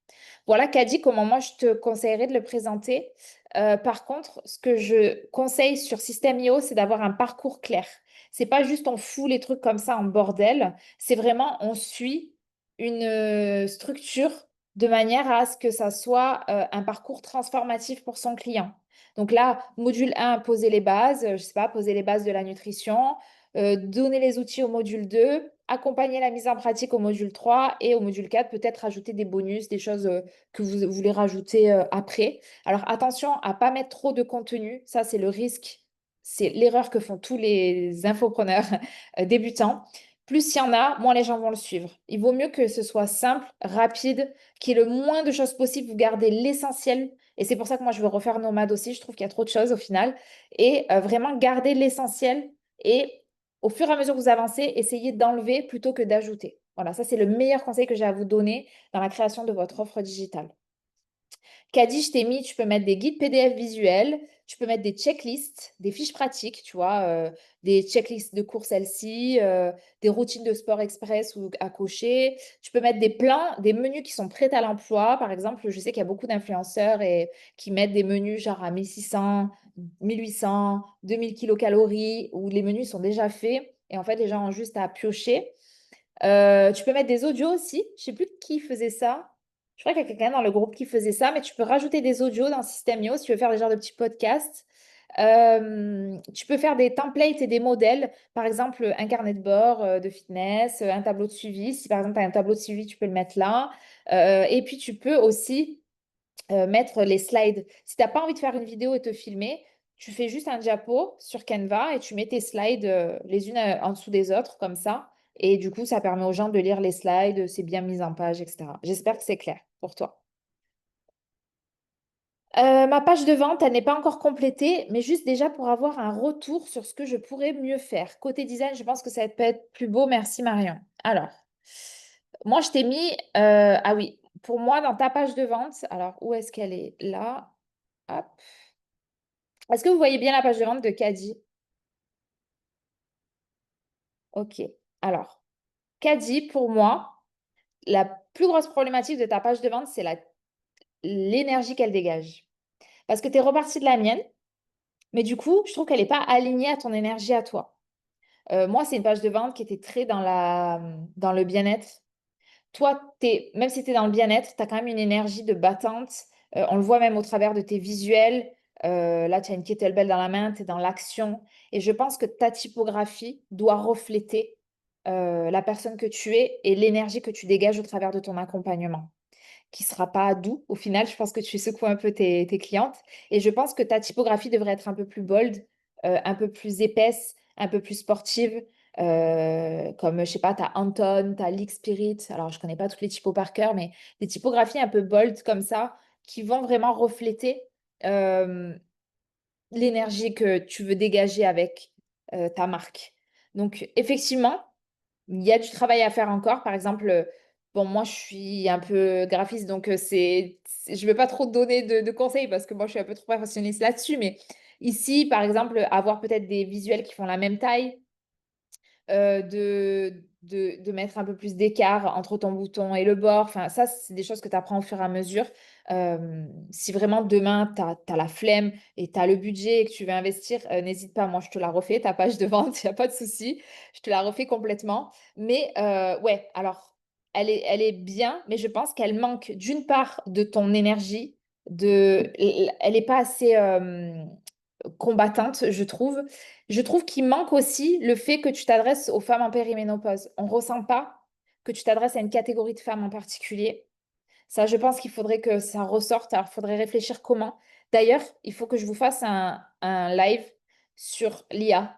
[SPEAKER 1] Voilà, Kadi, comment moi je te conseillerais de le présenter. Par contre, ce que je conseille sur System.io, c'est d'avoir un parcours clair. C'est pas juste on fout les trucs comme ça en bordel, c'est vraiment on suit une structure de manière à ce que ça soit un parcours transformatif pour son client. Donc là, module 1, poser les bases, je sais pas, poser les bases de la nutrition, donner les outils au module 2, accompagner la mise en pratique au module 3 et au module 4, peut-être rajouter des bonus, des choses que vous voulez rajouter après. Alors attention à pas mettre trop de contenu, ça c'est le risque, c'est l'erreur que font tous les infopreneurs débutants. Plus il y en a, moins les gens vont le suivre. Il vaut mieux que ce soit simple, rapide, qu'il y ait le moins de choses possible, vous gardez l'essentiel. Et c'est pour ça que moi je veux refaire Nomade aussi, je trouve qu'il y a trop de choses au final. Et vraiment garder l'essentiel et au fur et à mesure que vous avancez, essayez d'enlever plutôt que d'ajouter. Voilà, ça c'est le meilleur conseil que j'ai à vous donner dans la création de votre offre digitale. Kadi, je t'ai mis, tu peux mettre des guides PDF visuels, tu peux mettre des checklists, des fiches pratiques, tu vois, des checklists de courses LC, des routines de sport express ou à cocher. Tu peux mettre des plans, des menus qui sont prêts à l'emploi. Par exemple, je sais qu'il y a beaucoup d'influenceurs qui mettent des menus genre à 1600, 1800, 2000 kilocalories où les menus sont déjà faits et en fait, les gens ont juste à piocher. Tu peux mettre des audios aussi. Je sais plus qui faisait ça. Je crois qu'il y a quelqu'un dans le groupe qui faisait ça, mais tu peux rajouter des audios dans System.io si tu veux faire des genres de petits podcasts. Tu peux faire des templates et des modèles, par exemple un carnet de bord de fitness, un tableau de suivi. Si par exemple tu as un tableau de suivi, tu peux le mettre là. Et puis tu peux aussi mettre les slides. Si tu n'as pas envie de faire une vidéo et te filmer, tu fais juste un diapo sur Canva et tu mets tes slides les unes en dessous des autres comme ça. Et du coup, ça permet aux gens de lire les slides, c'est bien mis en page, etc. J'espère que c'est clair pour toi. Ma page de vente, elle n'est pas encore complétée, mais juste déjà pour avoir un retour sur ce que je pourrais mieux faire. Côté design, je pense que ça peut être plus beau. Merci Marion. Alors, moi, je t'ai mis... ah oui, pour moi, dans ta page de vente, alors où est-ce qu'elle est? Là. Hop. Est-ce que vous voyez bien la page de vente de Caddy? Ok. Alors, Caddy, pour moi, la plus grosse problématique de ta page de vente, c'est l'énergie qu'elle dégage. Parce que tu es reparti de la mienne, mais du coup, je trouve qu'elle n'est pas alignée à ton énergie à toi. Moi, c'est une page de vente qui était très dans le bien-être. Toi, même si tu es dans le bien-être, tu as quand même une énergie de battante. On le voit même au travers de tes visuels. Là, tu as une kettlebell dans la main, tu es dans l'action. Et je pense que ta typographie doit refléter la personne que tu es et l'énergie que tu dégages au travers de ton accompagnement, qui sera pas doux. Au final, je pense que tu secoues un peu tes clientes. Et je pense que ta typographie devrait être un peu plus bold, un peu plus épaisse, un peu plus sportive. Comme, je sais pas, tu as Anton, tu as Leak Spirit. Alors, je connais pas toutes les typos par cœur, mais des typographies un peu bold comme ça, qui vont vraiment refléter euh, l'énergie que tu veux dégager avec ta marque. Donc, effectivement, il y a du travail à faire encore. Par exemple, bon, moi, je suis un peu graphiste, donc je ne vais pas trop te donner de conseils parce que moi, je suis un peu trop perfectionniste là-dessus. Mais ici, par exemple, avoir peut-être des visuels qui font la même taille, de mettre un peu plus d'écart entre ton bouton et le bord. Enfin, ça, c'est des choses que tu apprends au fur et à mesure. Si vraiment demain, tu as la flemme et tu as le budget et que tu veux investir, n'hésite pas, moi, je te la refais, ta page de vente, il n'y a pas de souci. Je te la refais complètement. Mais ouais, alors, elle est bien, mais je pense qu'elle manque d'une part de ton énergie, elle n'est pas assez combattante, je trouve. Je trouve qu'il manque aussi le fait que tu t'adresses aux femmes en périménopause. On ne ressent pas que tu t'adresses à une catégorie de femmes en particulier. Ça, je pense qu'il faudrait que ça ressorte. Alors, il faudrait réfléchir comment. D'ailleurs, il faut que je vous fasse un live sur l'IA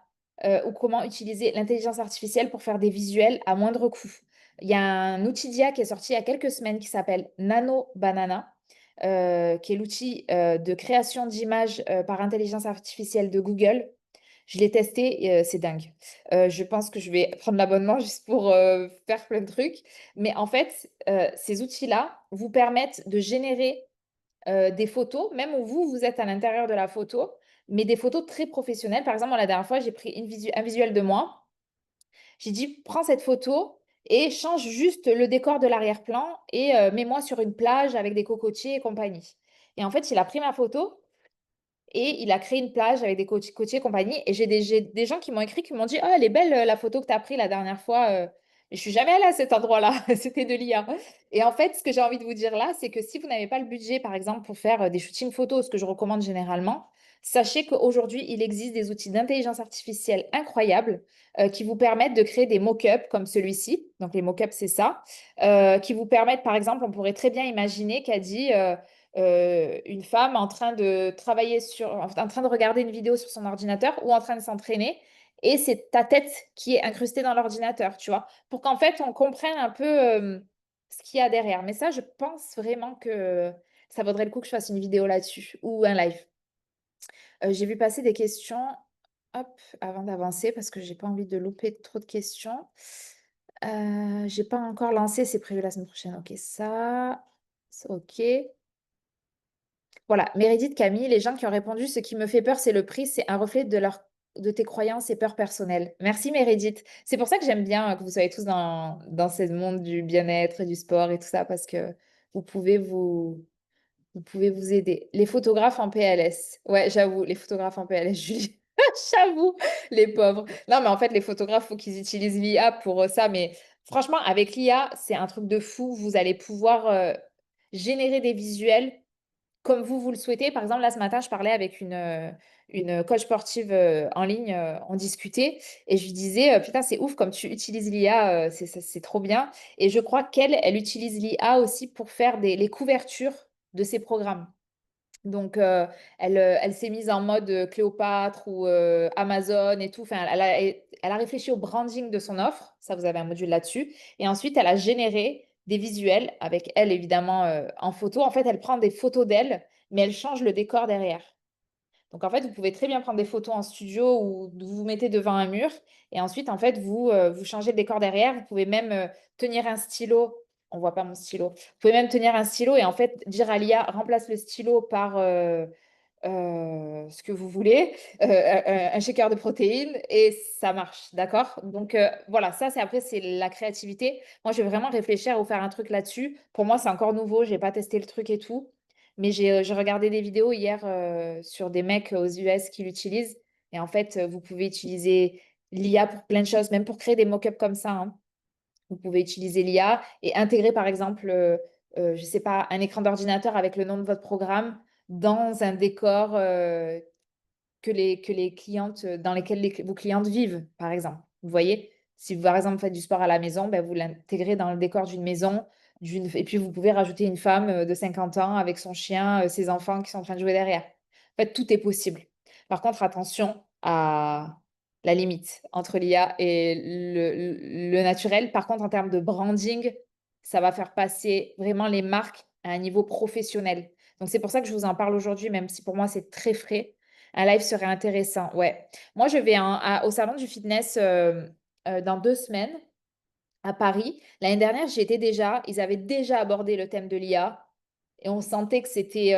[SPEAKER 1] ou comment utiliser l'intelligence artificielle pour faire des visuels à moindre coût. Il y a un outil d'IA qui est sorti il y a quelques semaines qui s'appelle Nano Banana, qui est l'outil de création d'images par intelligence artificielle de Google. Je l'ai testé, et, c'est dingue. Je pense que je vais prendre l'abonnement juste pour faire plein de trucs. Mais en fait, ces outils-là vous permettent de générer des photos, même où vous êtes à l'intérieur de la photo, mais des photos très professionnelles. Par exemple, moi, la dernière fois, j'ai pris un visuel de moi. J'ai dit, prends cette photo et change juste le décor de l'arrière-plan et mets-moi sur une plage avec des cocotiers et compagnie. Et en fait, il a pris ma photo et il a créé une plage avec des cocotiers et compagnie. Et j'ai des gens qui m'ont écrit, qui m'ont dit, oh, elle est belle la photo que tu as prise la dernière fois. Mais je suis jamais allée à cet endroit-là. C'était de l'IA. Et en fait, ce que j'ai envie de vous dire là, c'est que si vous n'avez pas le budget, par exemple, pour faire des shootings photos, ce que je recommande généralement, sachez qu'aujourd'hui, il existe des outils d'intelligence artificielle incroyables qui vous permettent de créer des mock-ups comme celui-ci. Donc, les mock-ups, c'est ça. Qui vous permettent, par exemple, on pourrait très bien imaginer qu'elle dit une femme en train de travailler en train de regarder une vidéo sur son ordinateur ou en train de s'entraîner. Et c'est ta tête qui est incrustée dans l'ordinateur, tu vois, pour qu'en fait, on comprenne un peu ce qu'il y a derrière. Mais ça, je pense vraiment que ça vaudrait le coup que je fasse une vidéo là-dessus ou un live. J'ai vu passer des questions, hop, avant d'avancer, parce que j'ai pas envie de louper trop de questions. J'ai pas encore lancé, c'est prévu la semaine prochaine. Ok, ça, c'est ok. Voilà, Meredith, Camille, les gens qui ont répondu, ce qui me fait peur, c'est le prix, c'est un reflet de tes croyances et peurs personnelles. Merci Meredith. C'est pour ça que j'aime bien que vous soyez tous dans ce monde du bien-être et du sport et tout ça, parce que vous pouvez vous pouvez vous aider. Les photographes en PLS. Ouais, j'avoue, les photographes en PLS, Julie. J'avoue, les pauvres. Non, mais en fait, les photographes, il faut qu'ils utilisent l'IA pour ça. Mais franchement, avec l'IA, c'est un truc de fou. Vous allez pouvoir générer des visuels comme vous le souhaitez. Par exemple, là, ce matin, je parlais avec une coach sportive en ligne, on discutait, et je lui disais, putain, c'est ouf comme tu utilises l'IA, c'est trop bien. Et je crois elle utilise l'IA aussi pour faire les couvertures de ses programmes. Donc, elle s'est mise en mode Cléopâtre ou Amazon et tout. Enfin, elle a réfléchi au branding de son offre. Ça, vous avez un module là-dessus. Et ensuite, elle a généré des visuels avec elle, évidemment, en photo. En fait, elle prend des photos d'elle, mais elle change le décor derrière. Donc, en fait, vous pouvez très bien prendre des photos en studio ou vous vous mettez devant un mur et ensuite, en fait, vous changez le décor derrière. Vous pouvez même tenir un stylo. On voit pas mon stylo. Vous pouvez même tenir un stylo et en fait dire à l'IA, remplace le stylo par ce que vous voulez, un shaker de protéines et ça marche, d'accord? Donc voilà, ça c'est après c'est la créativité. Moi je vais vraiment réfléchir ou faire un truc là-dessus. Pour moi c'est encore nouveau, j'ai pas testé le truc et tout, mais j'ai regardé des vidéos hier sur des mecs aux US qui l'utilisent et en fait vous pouvez utiliser l'IA pour plein de choses, même pour créer des mock-ups comme ça, hein. Vous pouvez utiliser l'IA et intégrer, par exemple, je ne sais pas, un écran d'ordinateur avec le nom de votre programme dans un décor que les clientes, dans lesquelles vos clientes vivent, par exemple. Vous voyez, si vous, par exemple, faites du sport à la maison, ben, vous l'intégrez dans le décor d'une maison. Et puis, vous pouvez rajouter une femme de 50 ans avec son chien, ses enfants qui sont en train de jouer derrière. En fait, tout est possible. Par contre, attention à la limite entre l'IA et le naturel. Par contre, en termes de branding, ça va faire passer vraiment les marques à un niveau professionnel. Donc, c'est pour ça que je vous en parle aujourd'hui, même si pour moi, c'est très frais. Un live serait intéressant, ouais. Moi, je vais au salon du fitness dans 2 semaines à Paris. L'année dernière, j'y étais déjà. Ils avaient déjà abordé le thème de l'IA et on sentait que c'était...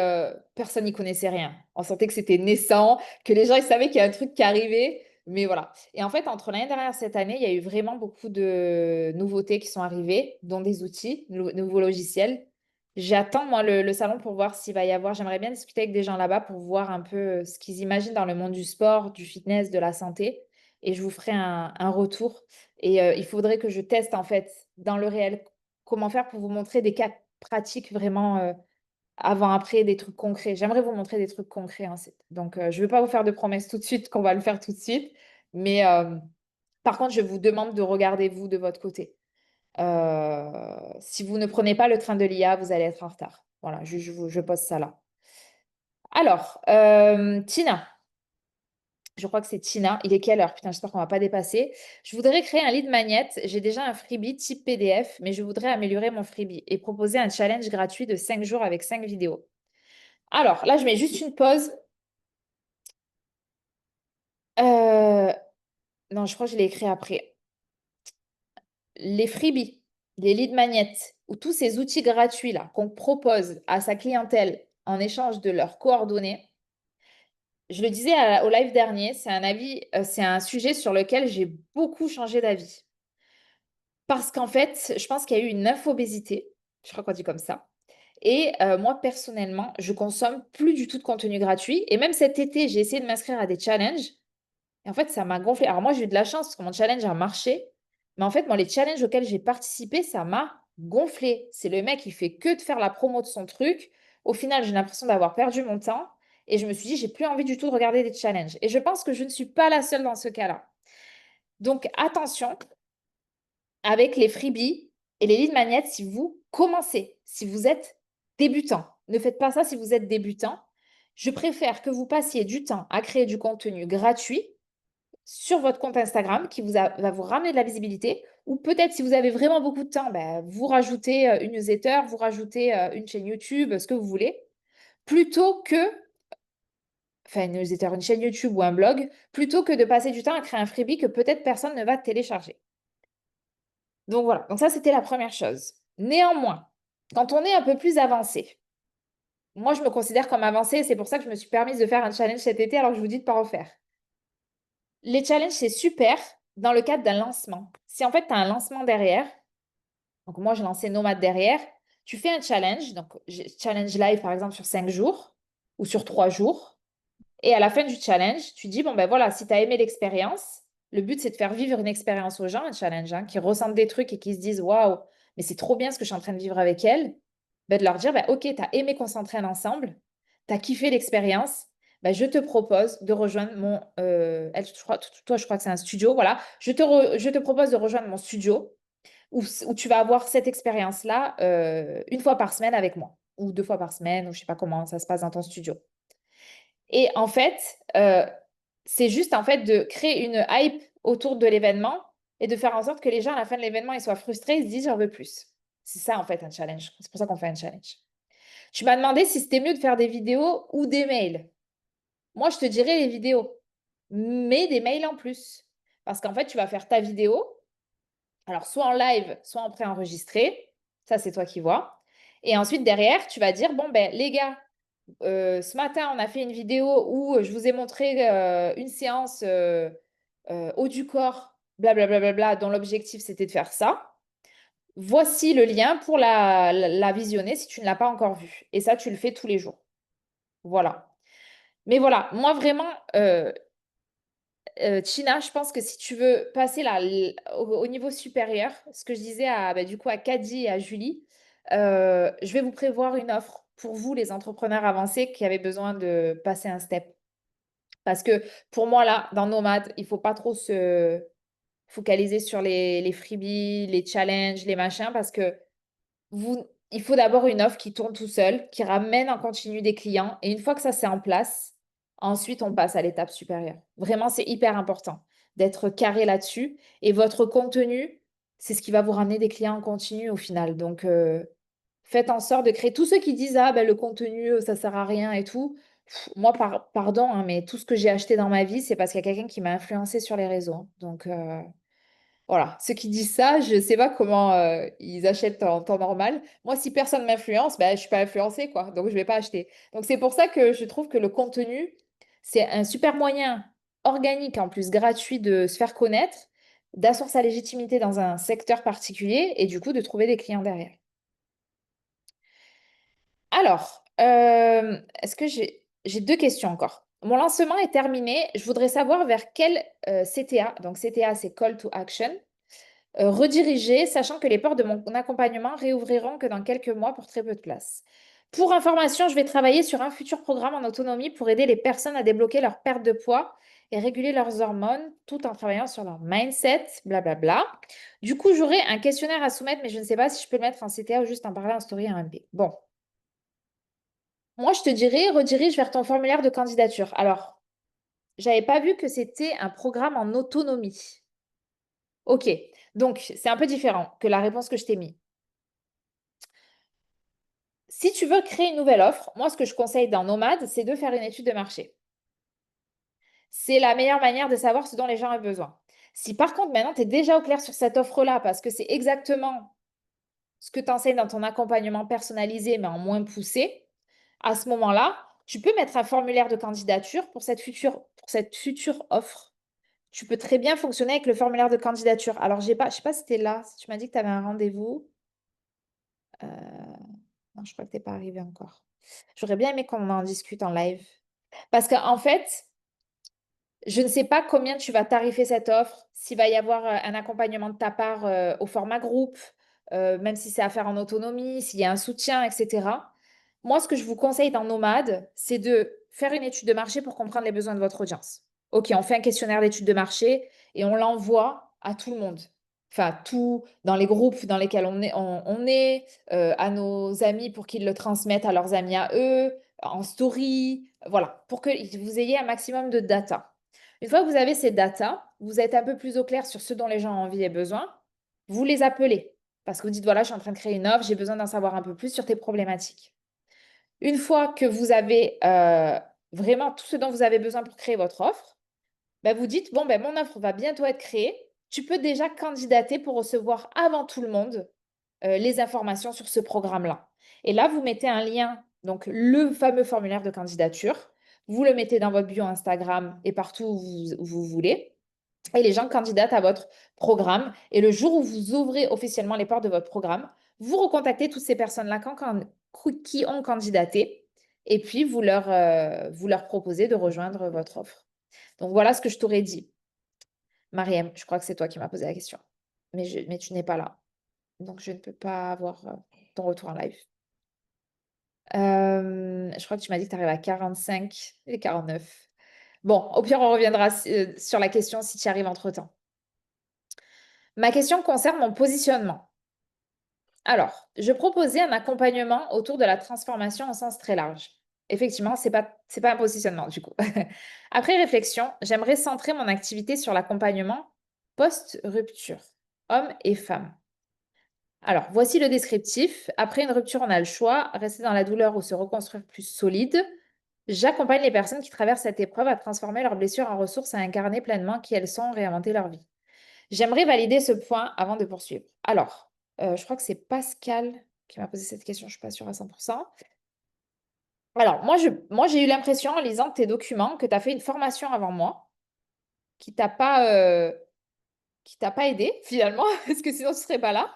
[SPEAKER 1] personne n'y connaissait rien. On sentait que c'était naissant, que les gens, ils savaient qu'il y a un truc qui arrivait. Mais voilà. Et en fait, entre l'année dernière et cette année, il y a eu vraiment beaucoup de nouveautés qui sont arrivées, dont des outils, nouveaux logiciels. J'attends, moi, le salon pour voir s'il va y avoir. J'aimerais bien discuter avec des gens là-bas pour voir un peu ce qu'ils imaginent dans le monde du sport, du fitness, de la santé. Et je vous ferai un retour. Et il faudrait que je teste, en fait, dans le réel comment faire pour vous montrer des cas pratiques vraiment avant-après, des trucs concrets. J'aimerais vous montrer des trucs concrets, hein. Donc, je ne vais pas vous faire de promesses tout de suite qu'on va le faire tout de suite. Mais par contre, je vous demande de regarder vous de votre côté. Si vous ne prenez pas le train de l'IA, vous allez être en retard. Voilà, je pose ça là. Alors, Tina, je crois que c'est Tina. Il est quelle heure? Putain, j'espère qu'on ne va pas dépasser. Je voudrais créer un lead magnet. J'ai déjà un freebie type PDF, mais je voudrais améliorer mon freebie et proposer un challenge gratuit de 5 jours avec 5 vidéos. Alors, là, je mets juste une pause. Euh, Non, je crois que je l'ai écrit après. Les freebies, les lead magnets, ou tous ces outils gratuits là qu'on propose à sa clientèle en échange de leurs coordonnées. Je le disais au live dernier, c'est un sujet sur lequel j'ai beaucoup changé d'avis. Parce qu'en fait, je pense qu'il y a eu une infobésité, je crois qu'on dit comme ça. Et moi, personnellement, je consomme plus du tout de contenu gratuit. Et même cet été, j'ai essayé de m'inscrire à des challenges. Et en fait, ça m'a gonflé. Alors moi, j'ai eu de la chance parce que mon challenge a marché. Mais en fait, moi, les challenges auxquels j'ai participé, ça m'a gonflé. C'est le mec qui fait que de faire la promo de son truc. Au final, j'ai l'impression d'avoir perdu mon temps. Et je me suis dit, j'ai plus envie du tout de regarder des challenges. Et je pense que je ne suis pas la seule dans ce cas-là. Donc, attention avec les freebies et les lead magnets si vous commencez, si vous êtes débutant. Ne faites pas ça si vous êtes débutant. Je préfère que vous passiez du temps à créer du contenu gratuit sur votre compte Instagram qui va vous ramener de la visibilité. Ou peut-être si vous avez vraiment beaucoup de temps, ben, vous rajoutez une newsletter, vous rajoutez une chaîne YouTube, ce que vous voulez, plutôt que, enfin une newsletter, une chaîne YouTube ou un blog, plutôt que de passer du temps à créer un freebie que peut-être personne ne va télécharger. Donc voilà, donc ça c'était la première chose. Néanmoins, quand on est un peu plus avancé, moi je me considère comme avancée, c'est pour ça que je me suis permise de faire un challenge cet été alors que je vous dis de ne pas refaire. Les challenges, c'est super dans le cadre d'un lancement. Si en fait tu as un lancement derrière, donc moi j'ai lancé Nomade derrière, tu fais un challenge, donc challenge live par exemple sur 5 jours ou sur 3 jours, et à la fin du challenge, tu dis, bon ben voilà, si tu as aimé l'expérience, le but c'est de faire vivre une expérience aux gens, un challenge, hein, qui ressentent des trucs et qui se disent, waouh, mais c'est trop bien ce que je suis en train de vivre avec elle, ben, de leur dire, ben, ok, tu as aimé qu'on s'entraîne ensemble, tu as kiffé l'expérience, ben, je te propose de rejoindre mon... toi, je crois que c'est un studio, voilà. Je te propose de rejoindre mon studio où tu vas avoir cette expérience-là une fois par semaine avec moi, ou 2 fois par semaine, ou je sais pas comment ça se passe dans ton studio. Et en fait, c'est juste en fait de créer une hype autour de l'événement et de faire en sorte que les gens à la fin de l'événement ils soient frustrés, ils se disent j'en veux plus. C'est ça en fait un challenge. C'est pour ça qu'on fait un challenge. Tu m'as demandé si c'était mieux de faire des vidéos ou des mails. Moi, je te dirais les vidéos, mais des mails en plus. Parce qu'en fait, tu vas faire ta vidéo, alors soit en live, soit en préenregistré. Ça, c'est toi qui vois. Et ensuite, derrière, tu vas dire, bon, ben, les gars, ce matin, on a fait une vidéo où je vous ai montré une séance haut du corps, blablabla, dont l'objectif c'était de faire ça. Voici le lien pour la visionner si tu ne l'as pas encore vue. Et ça, tu le fais tous les jours. Voilà. Mais voilà, moi vraiment, China, je pense que si tu veux passer là, au niveau supérieur, ce que je disais du coup à Kadi et à Julie, je vais vous prévoir une offre pour vous, les entrepreneurs avancés qui avaient besoin de passer un step. Parce que pour moi, là, dans Nomade, il ne faut pas trop se focaliser sur les freebies, les challenges, les machins, parce que il faut d'abord une offre qui tourne tout seul, qui ramène en continu des clients. Et une fois que ça, c'est en place, ensuite, on passe à l'étape supérieure. Vraiment, c'est hyper important d'être carré là-dessus. Et votre contenu, c'est ce qui va vous ramener des clients en continu au final. Donc, faites en sorte de créer. Tous ceux qui disent, ah, ben, le contenu, ça sert à rien et tout. Moi, pardon, hein, mais tout ce que j'ai acheté dans ma vie, c'est parce qu'il y a quelqu'un qui m'a influencé sur les réseaux, hein. Donc, voilà, ceux qui disent ça, je ne sais pas comment ils achètent en temps normal. Moi, si personne ne m'influence, ben, je ne suis pas influencée, quoi. Donc, je ne vais pas acheter. Donc, c'est pour ça que je trouve que le contenu, c'est un super moyen organique, en plus gratuit, de se faire connaître, d'asseoir sa légitimité dans un secteur particulier et du coup, de trouver des clients derrière. Alors, est-ce que j'ai 2 questions encore. Mon lancement est terminé. Je voudrais savoir vers quel CTA, donc CTA, c'est Call to Action, Rediriger, sachant que les portes de mon accompagnement réouvriront que dans quelques mois pour très peu de place. Pour information, je vais travailler sur un futur programme en autonomie pour aider les personnes à débloquer leur perte de poids et réguler leurs hormones tout en travaillant sur leur mindset, blablabla. Du coup, j'aurai un questionnaire à soumettre, mais je ne sais pas si je peux le mettre en CTA ou juste en parler en story RMP. Bon, moi, je te dirais, redirige vers ton formulaire de candidature. Alors, j'avais pas vu que c'était un programme en autonomie. Ok, donc c'est un peu différent que la réponse que je t'ai mise. Si tu veux créer une nouvelle offre, moi, ce que je conseille dans Nomade, c'est de faire une étude de marché. C'est la meilleure manière de savoir ce dont les gens ont besoin. Si par contre, maintenant, tu es déjà au clair sur cette offre-là, parce que c'est exactement ce que tu enseignes dans ton accompagnement personnalisé, mais en moins poussé, à ce moment-là, tu peux mettre un formulaire de candidature pour cette future offre. Tu peux très bien fonctionner avec le formulaire de candidature. Alors, je ne sais pas si tu es là, si tu m'as dit que tu avais un rendez-vous. Euh, Non, je crois que tu n'es pas arrivé encore. J'aurais bien aimé qu'on en discute en live. Parce qu'en fait, je ne sais pas combien tu vas tarifer cette offre, s'il va y avoir un accompagnement de ta part au format groupe, même si c'est à faire en autonomie, s'il y a un soutien, etc. Moi, ce que je vous conseille dans Nomade, c'est de faire une étude de marché pour comprendre les besoins de votre audience. Ok, on fait un questionnaire d'étude de marché et on l'envoie à tout le monde. Enfin, tout dans les groupes dans lesquels à nos amis pour qu'ils le transmettent à leurs amis à eux, en story, voilà, pour que vous ayez un maximum de data. Une fois que vous avez ces datas, vous êtes un peu plus au clair sur ce dont les gens ont envie et besoin, vous les appelez parce que vous dites, voilà, je suis en train de créer une offre, j'ai besoin d'en savoir un peu plus sur tes problématiques. Une fois que vous avez vraiment tout ce dont vous avez besoin pour créer votre offre, ben vous dites, bon, ben, mon offre va bientôt être créée, tu peux déjà candidater pour recevoir avant tout le monde les informations sur ce programme-là. Et là, vous mettez un lien, donc le fameux formulaire de candidature. Vous le mettez dans votre bio Instagram et partout où vous voulez. Et les gens candidatent à votre programme. Et le jour où vous ouvrez officiellement les portes de votre programme, vous recontactez toutes ces personnes-là qui ont candidaté. Et puis, vous leur proposez de rejoindre votre offre. Donc, voilà ce que je t'aurais dit. Mariem, je crois que c'est toi qui m'as posé la question. Mais tu n'es pas là. Donc, je ne peux pas avoir ton retour en live. Je crois que tu m'as dit que tu arrives à 45 et 49. Bon, au pire, on reviendra sur la question si tu y arrives entre-temps. Ma question concerne mon positionnement. Alors, je proposais un accompagnement autour de la transformation au sens très large. Effectivement, c'est pas un positionnement du coup. Après réflexion, j'aimerais centrer mon activité sur l'accompagnement post-rupture, hommes et femmes. Alors, voici le descriptif. Après une rupture, on a le choix, rester dans la douleur ou se reconstruire plus solide. J'accompagne les personnes qui traversent cette épreuve à transformer leurs blessures en ressources, à incarner pleinement qui elles sont, réinventer leur vie. J'aimerais valider ce point avant de poursuivre. Alors, je crois que c'est Pascal qui m'a posé cette question, je ne suis pas sûre à 100%. Alors, j'ai eu l'impression en lisant tes documents que tu as fait une formation avant moi qui t'a pas, qui t'a pas aidé finalement, parce que sinon tu ne serais pas là.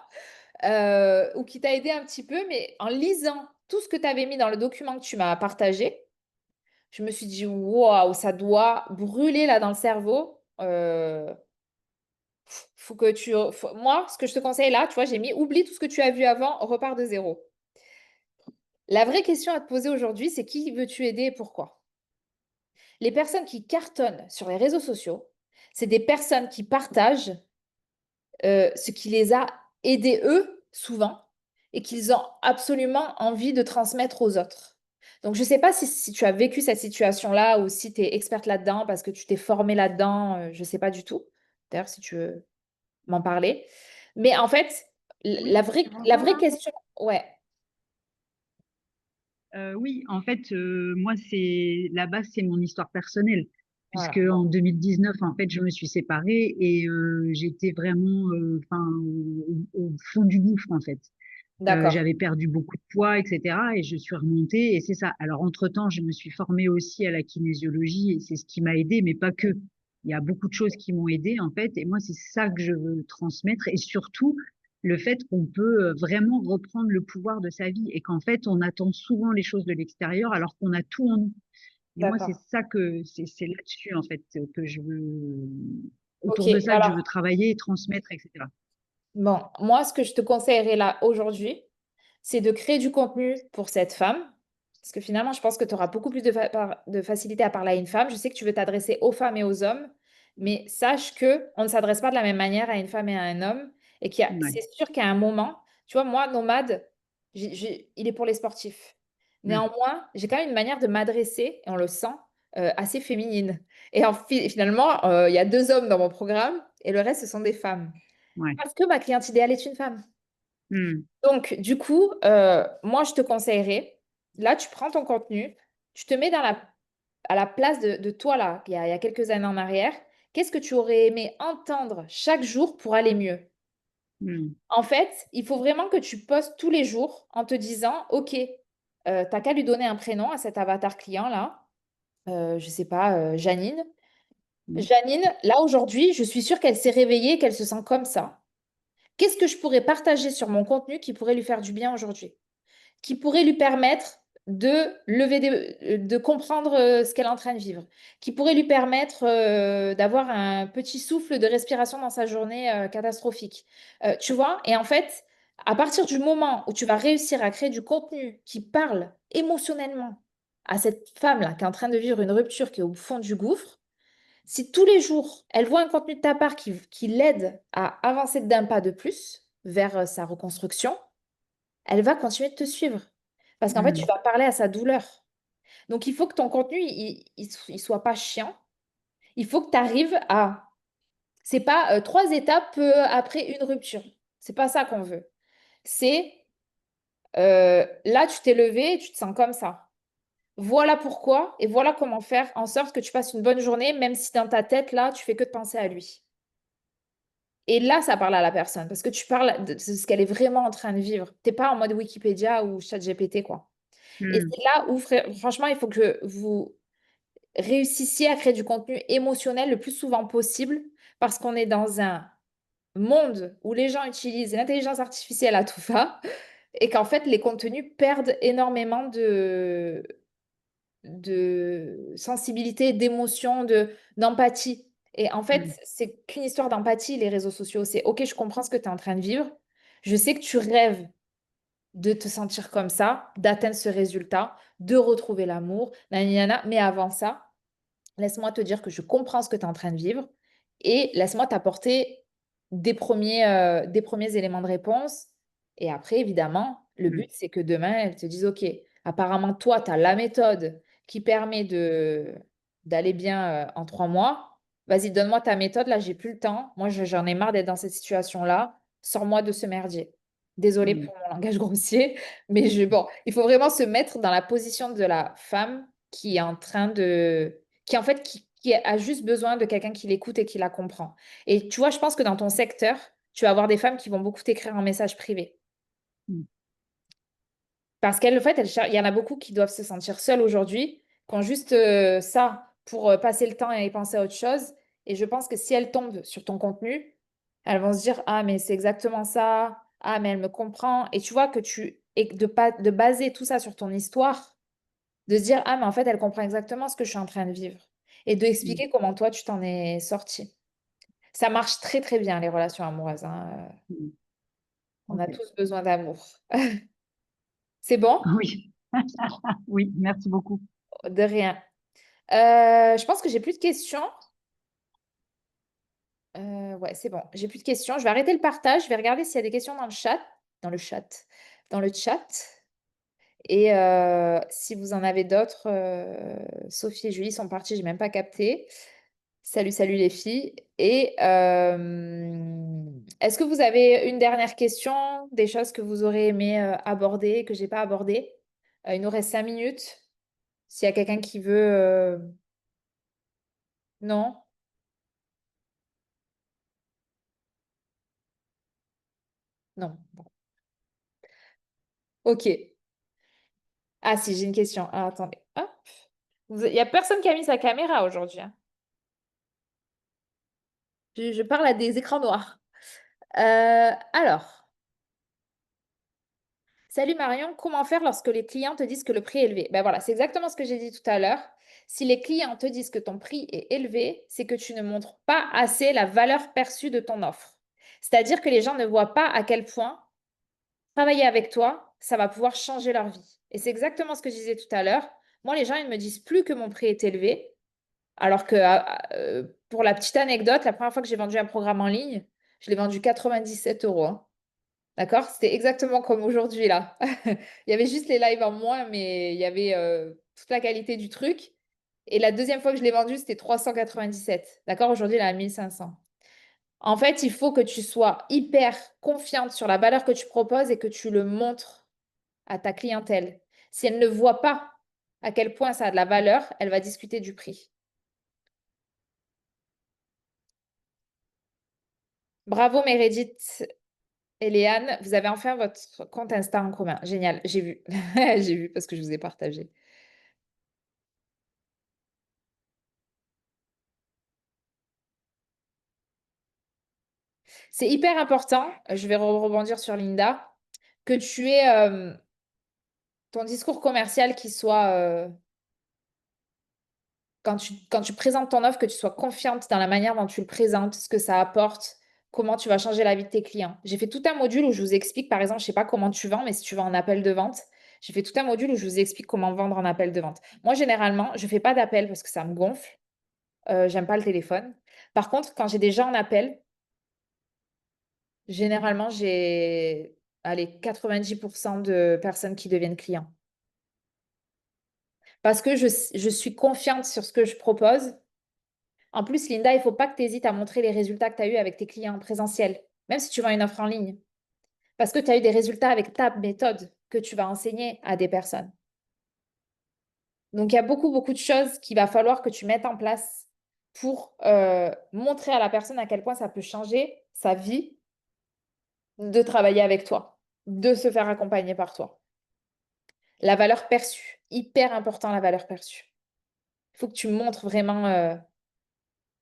[SPEAKER 1] Ou qui t'a aidé un petit peu, mais en lisant tout ce que tu avais mis dans le document que tu m'as partagé, je me suis dit, waouh, ça doit brûler là dans le cerveau. Faut que Moi, ce que je te conseille là, tu vois, j'ai mis oublie tout ce que tu as vu avant, repars de zéro. La vraie question à te poser aujourd'hui, c'est qui veux-tu aider et pourquoi? Les personnes qui cartonnent sur les réseaux sociaux, c'est des personnes qui partagent ce qui les a aidés eux, souvent, et qu'ils ont absolument envie de transmettre aux autres. Donc, je ne sais pas si tu as vécu cette situation-là ou si tu es experte là-dedans parce que tu t'es formée là-dedans, je ne sais pas du tout. D'ailleurs, si tu veux m'en parler. Mais en fait,
[SPEAKER 4] Oui, tu
[SPEAKER 1] la
[SPEAKER 4] m'entends
[SPEAKER 1] vraie
[SPEAKER 4] là?
[SPEAKER 1] question, ouais,
[SPEAKER 4] Oui, en fait, moi, c'est la base, c'est mon histoire personnelle, puisque
[SPEAKER 1] voilà,
[SPEAKER 4] en
[SPEAKER 1] bon,
[SPEAKER 4] 2019, en fait, je me suis séparée et j'étais vraiment, enfin, au fond du gouffre, en fait.
[SPEAKER 1] d'accord,
[SPEAKER 4] J'avais perdu beaucoup de poids, etc. Et je suis remontée et c'est ça. Alors, entre-temps, je me suis formée aussi à la kinésiologie et c'est ce qui m'a aidée, mais pas que. Il y a beaucoup de choses qui m'ont aidée, en fait. Et moi, c'est ça que je veux transmettre et surtout le fait qu'on peut vraiment reprendre le pouvoir de sa vie et qu'en fait, on attend souvent les choses de l'extérieur alors qu'on a tout en nous. Et moi, c'est
[SPEAKER 1] d'accord.
[SPEAKER 4] ça que c'est là-dessus, en fait, que je veux,
[SPEAKER 1] Ok,
[SPEAKER 4] autour de ça que je veux
[SPEAKER 1] alors,
[SPEAKER 4] travailler et transmettre, etc.
[SPEAKER 1] Bon, moi, ce que je te conseillerais là aujourd'hui, c'est de créer du contenu pour cette femme. Parce que finalement, je pense que tu auras beaucoup plus de facilité à parler à une femme. Je sais que tu veux t'adresser aux femmes et aux hommes, mais sache que on ne s'adresse pas de la même manière à une femme et à un homme. Et
[SPEAKER 4] Ouais.
[SPEAKER 1] c'est sûr qu'à un moment, tu vois, moi, Nomade, il est pour les sportifs.
[SPEAKER 4] Mm.
[SPEAKER 1] Néanmoins, j'ai quand même une manière de m'adresser, et on le sent, assez féminine. Et finalement, il y a 2 hommes dans mon programme et le reste, ce sont des femmes.
[SPEAKER 4] Ouais.
[SPEAKER 1] Parce que ma cliente idéale est une femme.
[SPEAKER 4] Mm.
[SPEAKER 1] Donc, du coup, moi, je te conseillerais, là, tu prends ton contenu, tu te mets à la place de toi, là, il y a quelques années en arrière. Qu'est-ce que tu aurais aimé entendre chaque jour pour aller mieux?
[SPEAKER 4] Mm.
[SPEAKER 1] En fait, il faut vraiment que tu postes tous les jours en te disant, OK, t'as qu'à lui donner un prénom à cet avatar client-là. Je sais pas, Janine.
[SPEAKER 4] Mm.
[SPEAKER 1] Janine, là, aujourd'hui, je suis sûre qu'elle s'est réveillée, qu'elle se sent comme ça. Qu'est-ce que je pourrais partager sur mon contenu qui pourrait lui faire du bien aujourd'hui? Qui pourrait lui permettre de comprendre ce qu'elle est en train de vivre, qui pourrait lui permettre d'avoir un petit souffle de respiration dans sa journée catastrophique. Tu vois? Et en fait, à partir du moment où tu vas réussir à créer du contenu qui parle émotionnellement à cette femme-là qui est en train de vivre une rupture, qui est au fond du gouffre, si tous les jours, elle voit un contenu de ta part qui l'aide à avancer d'un pas de plus vers sa reconstruction, elle va continuer de te suivre. Parce qu'en fait, tu
[SPEAKER 4] Mm.
[SPEAKER 1] vas parler à sa douleur. Donc, il faut que ton contenu, il soit pas chiant. Il faut que tu arrives à... C'est pas 3 étapes après une rupture. C'est pas ça qu'on veut. C'est là, tu t'es levé et tu te sens comme ça. Voilà pourquoi et voilà comment faire en sorte que tu passes une bonne journée, même si dans ta tête, là, tu fais que de penser à lui. Et là, ça parle à la personne parce que tu parles de ce qu'elle est vraiment en train de vivre. T'es pas en mode Wikipédia ou ChatGPT, quoi. Et
[SPEAKER 4] Mm.
[SPEAKER 1] c'est là où, franchement, il faut que vous réussissiez à créer du contenu émotionnel le plus souvent possible parce qu'on est dans un monde où les gens utilisent l'intelligence artificielle à tout va et qu'en fait, les contenus perdent énormément de sensibilité, d'émotion, d'empathie. Et en fait,
[SPEAKER 4] Mm.
[SPEAKER 1] c'est qu'une histoire d'empathie, les réseaux sociaux. C'est OK, je comprends ce que tu es en train de vivre. Je sais que tu rêves de te sentir comme ça, d'atteindre ce résultat, de retrouver l'amour, nanana. Mais avant ça, laisse-moi te dire que je comprends ce que tu es en train de vivre et laisse-moi t'apporter des premiers éléments de réponse. Et après, évidemment, le
[SPEAKER 4] Mm.
[SPEAKER 1] but, c'est que demain, elles te disent, OK, apparemment, toi, tu as la méthode qui permet d'aller bien en 3 mois. Vas-y, donne-moi ta méthode. Là, j'ai plus le temps. Moi, j'en ai marre d'être dans cette situation-là. Sors-moi de ce merdier. Désolée
[SPEAKER 4] Mm.
[SPEAKER 1] pour mon langage grossier, mais bon, il faut vraiment se mettre dans la position de la femme qui est en train de qui en fait qui a juste besoin de quelqu'un qui l'écoute et qui la comprend. Et tu vois, je pense que dans ton secteur, tu vas avoir des femmes qui vont beaucoup t'écrire en message privé.
[SPEAKER 4] Mm.
[SPEAKER 1] Parce qu'elles, en fait, il y en a beaucoup qui doivent se sentir seules aujourd'hui, qui ont juste ça pour passer le temps et penser à autre chose. Et je pense que si elles tombent sur ton contenu, elles vont se dire, ah, mais c'est exactement ça. Ah, mais elle me comprend. Et tu vois que et de baser tout ça sur ton histoire, de se dire, ah, mais en fait, elle comprend exactement ce que je suis en train de vivre. Et de
[SPEAKER 4] Mm.
[SPEAKER 1] expliquer comment toi, tu t'en es sorti. Ça marche très, très bien, les relations amoureuses, hein.
[SPEAKER 4] Mm.
[SPEAKER 1] On a
[SPEAKER 4] Ok.
[SPEAKER 1] tous besoin d'amour. C'est bon?
[SPEAKER 4] Oui. Oui, merci beaucoup.
[SPEAKER 1] De rien. Je pense que j'ai plus de questions. Ouais, c'est bon. J'ai plus de questions. Je vais arrêter le partage. Je vais regarder s'il y a des questions dans le chat. Dans le chat. Dans le chat. Et si vous en avez d'autres, Sophie et Julie sont parties, j'ai même pas capté. Salut, salut les filles. Et est-ce que vous avez une dernière question, des choses que vous aurez aimé aborder, que j'ai pas abordées? Il nous reste 5 minutes. S'il y a quelqu'un qui veut... Non? Non. Bon. Ok. Ah si, j'ai une question. Ah, attendez. Hop. Il n'y a personne qui a mis sa caméra aujourd'hui, hein. Je parle à des écrans noirs. Alors... Salut Marion, comment faire lorsque les clients te disent que le prix est élevé? Ben voilà, c'est exactement ce que j'ai dit tout à l'heure. Si les clients te disent que ton prix est élevé, c'est que tu ne montres pas assez la valeur perçue de ton offre. C'est-à-dire que les gens ne voient pas à quel point travailler avec toi, ça va pouvoir changer leur vie. Et c'est exactement ce que je disais tout à l'heure. Moi, les gens, ils ne me disent plus que mon prix est élevé. Alors que, pour la petite anecdote, la première fois que j'ai vendu un programme en ligne, je l'ai vendu 97 euros. Hein. D'accord? C'était exactement comme aujourd'hui, là. Il y avait juste les lives en moins, mais il y avait toute la qualité du truc. Et la deuxième fois que je l'ai vendu, c'était 397. D'accord? Aujourd'hui, il est à 1500. En fait, il faut que tu sois hyper confiante sur la valeur que tu proposes et que tu le montres à ta clientèle. Si elle ne voit pas à quel point ça a de la valeur, elle va discuter du prix. Bravo Meredith et Léane, vous avez enfin votre compte Insta en commun. Génial, j'ai vu. J'ai vu parce que je vous ai partagé. C'est hyper important, je vais rebondir sur Linda, que tu aies ton discours commercial qui soit, quand tu présentes ton offre, que tu sois confiante dans la manière dont tu le présentes, ce que ça apporte, comment tu vas changer la vie de tes clients. J'ai fait tout un module où je vous explique, par exemple, je ne sais pas comment tu vends, mais si tu vends en appel de vente, j'ai fait tout un module où je vous explique comment vendre en appel de vente. Moi, généralement, je ne fais pas d'appel parce que ça me gonfle. J'aime pas le téléphone. Par contre, quand j'ai des gens en appel, généralement, j'ai allez, 90% de personnes qui deviennent clients. Parce que je suis confiante sur ce que je propose. En plus, Linda, il ne faut pas que tu hésites à montrer les résultats que tu as eus avec tes clients en présentiel, même si tu vends une offre en ligne. Parce que tu as eu des résultats avec ta méthode que tu vas enseigner à des personnes. Donc, il y a beaucoup, beaucoup de choses qu'il va falloir que tu mettes en place pour montrer à la personne à quel point ça peut changer sa vie de travailler avec toi, de se faire accompagner par toi. La valeur perçue, hyper important la valeur perçue. Il faut que tu montres vraiment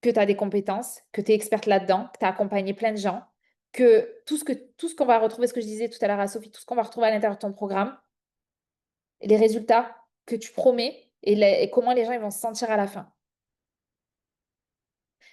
[SPEAKER 1] que tu as des compétences, que tu es experte là-dedans, que tu as accompagné plein de gens, que tout ce qu'on va retrouver, ce que je disais tout à l'heure à Sophie, tout ce qu'on va retrouver à l'intérieur de ton programme, et les résultats que tu promets et comment les gens ils vont se sentir à la fin.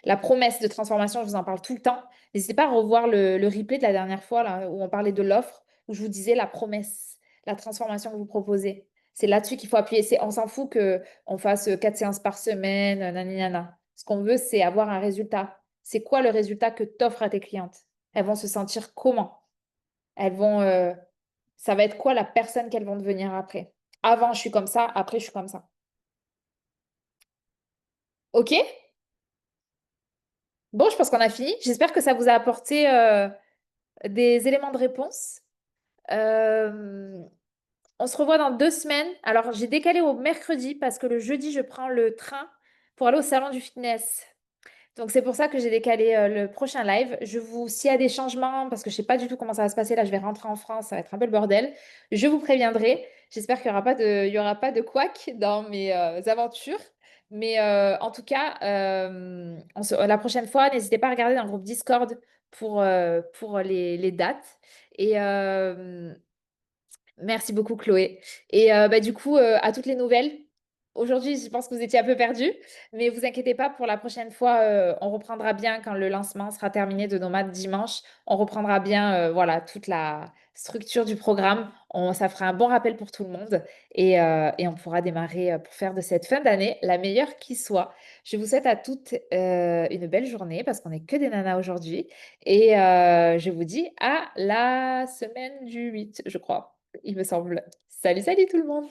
[SPEAKER 1] La promesse de transformation, je vous en parle tout le temps. N'hésitez pas à revoir le replay de la dernière fois là, où on parlait de l'offre, où je vous disais la promesse, la transformation que vous proposez. C'est là-dessus qu'il faut appuyer. On s'en fout qu'on fasse 4 séances par semaine, nanana. Ce qu'on veut, c'est avoir un résultat. C'est quoi le résultat que tu offres à tes clientes? Elles vont se sentir comment? Elles vont, ça va être quoi la personne qu'elles vont devenir après? Avant, je suis comme ça, après, je suis comme ça. OK? Bon, je pense qu'on a fini. J'espère que ça vous a apporté des éléments de réponse. Euh, on se revoit dans 2 semaines. Alors, j'ai décalé au mercredi parce que le jeudi, je prends le train pour aller au salon du fitness. Donc, c'est pour ça que j'ai décalé le prochain live. S'il y a des changements, parce que je ne sais pas du tout comment ça va se passer, là, je vais rentrer en France, ça va être un peu le bordel. Je vous préviendrai. J'espère qu'il n'y aura pas de couac dans mes aventures. Mais en tout cas, la prochaine fois, n'hésitez pas à regarder dans le groupe Discord pour les dates. Et merci beaucoup, Chloé. Et du coup, à toutes les nouvelles. Aujourd'hui, je pense que vous étiez un peu perdus, mais vous inquiétez pas, pour la prochaine fois, on reprendra bien quand le lancement sera terminé de Nomade dimanche. On reprendra bien voilà, toute la structure du programme. Ça fera un bon rappel pour tout le monde et on pourra démarrer pour faire de cette fin d'année la meilleure qui soit. Je vous souhaite à toutes une belle journée parce qu'on n'est que des nanas aujourd'hui. Et je vous dis à la semaine du 8, je crois, il me semble. Salut, salut tout le monde!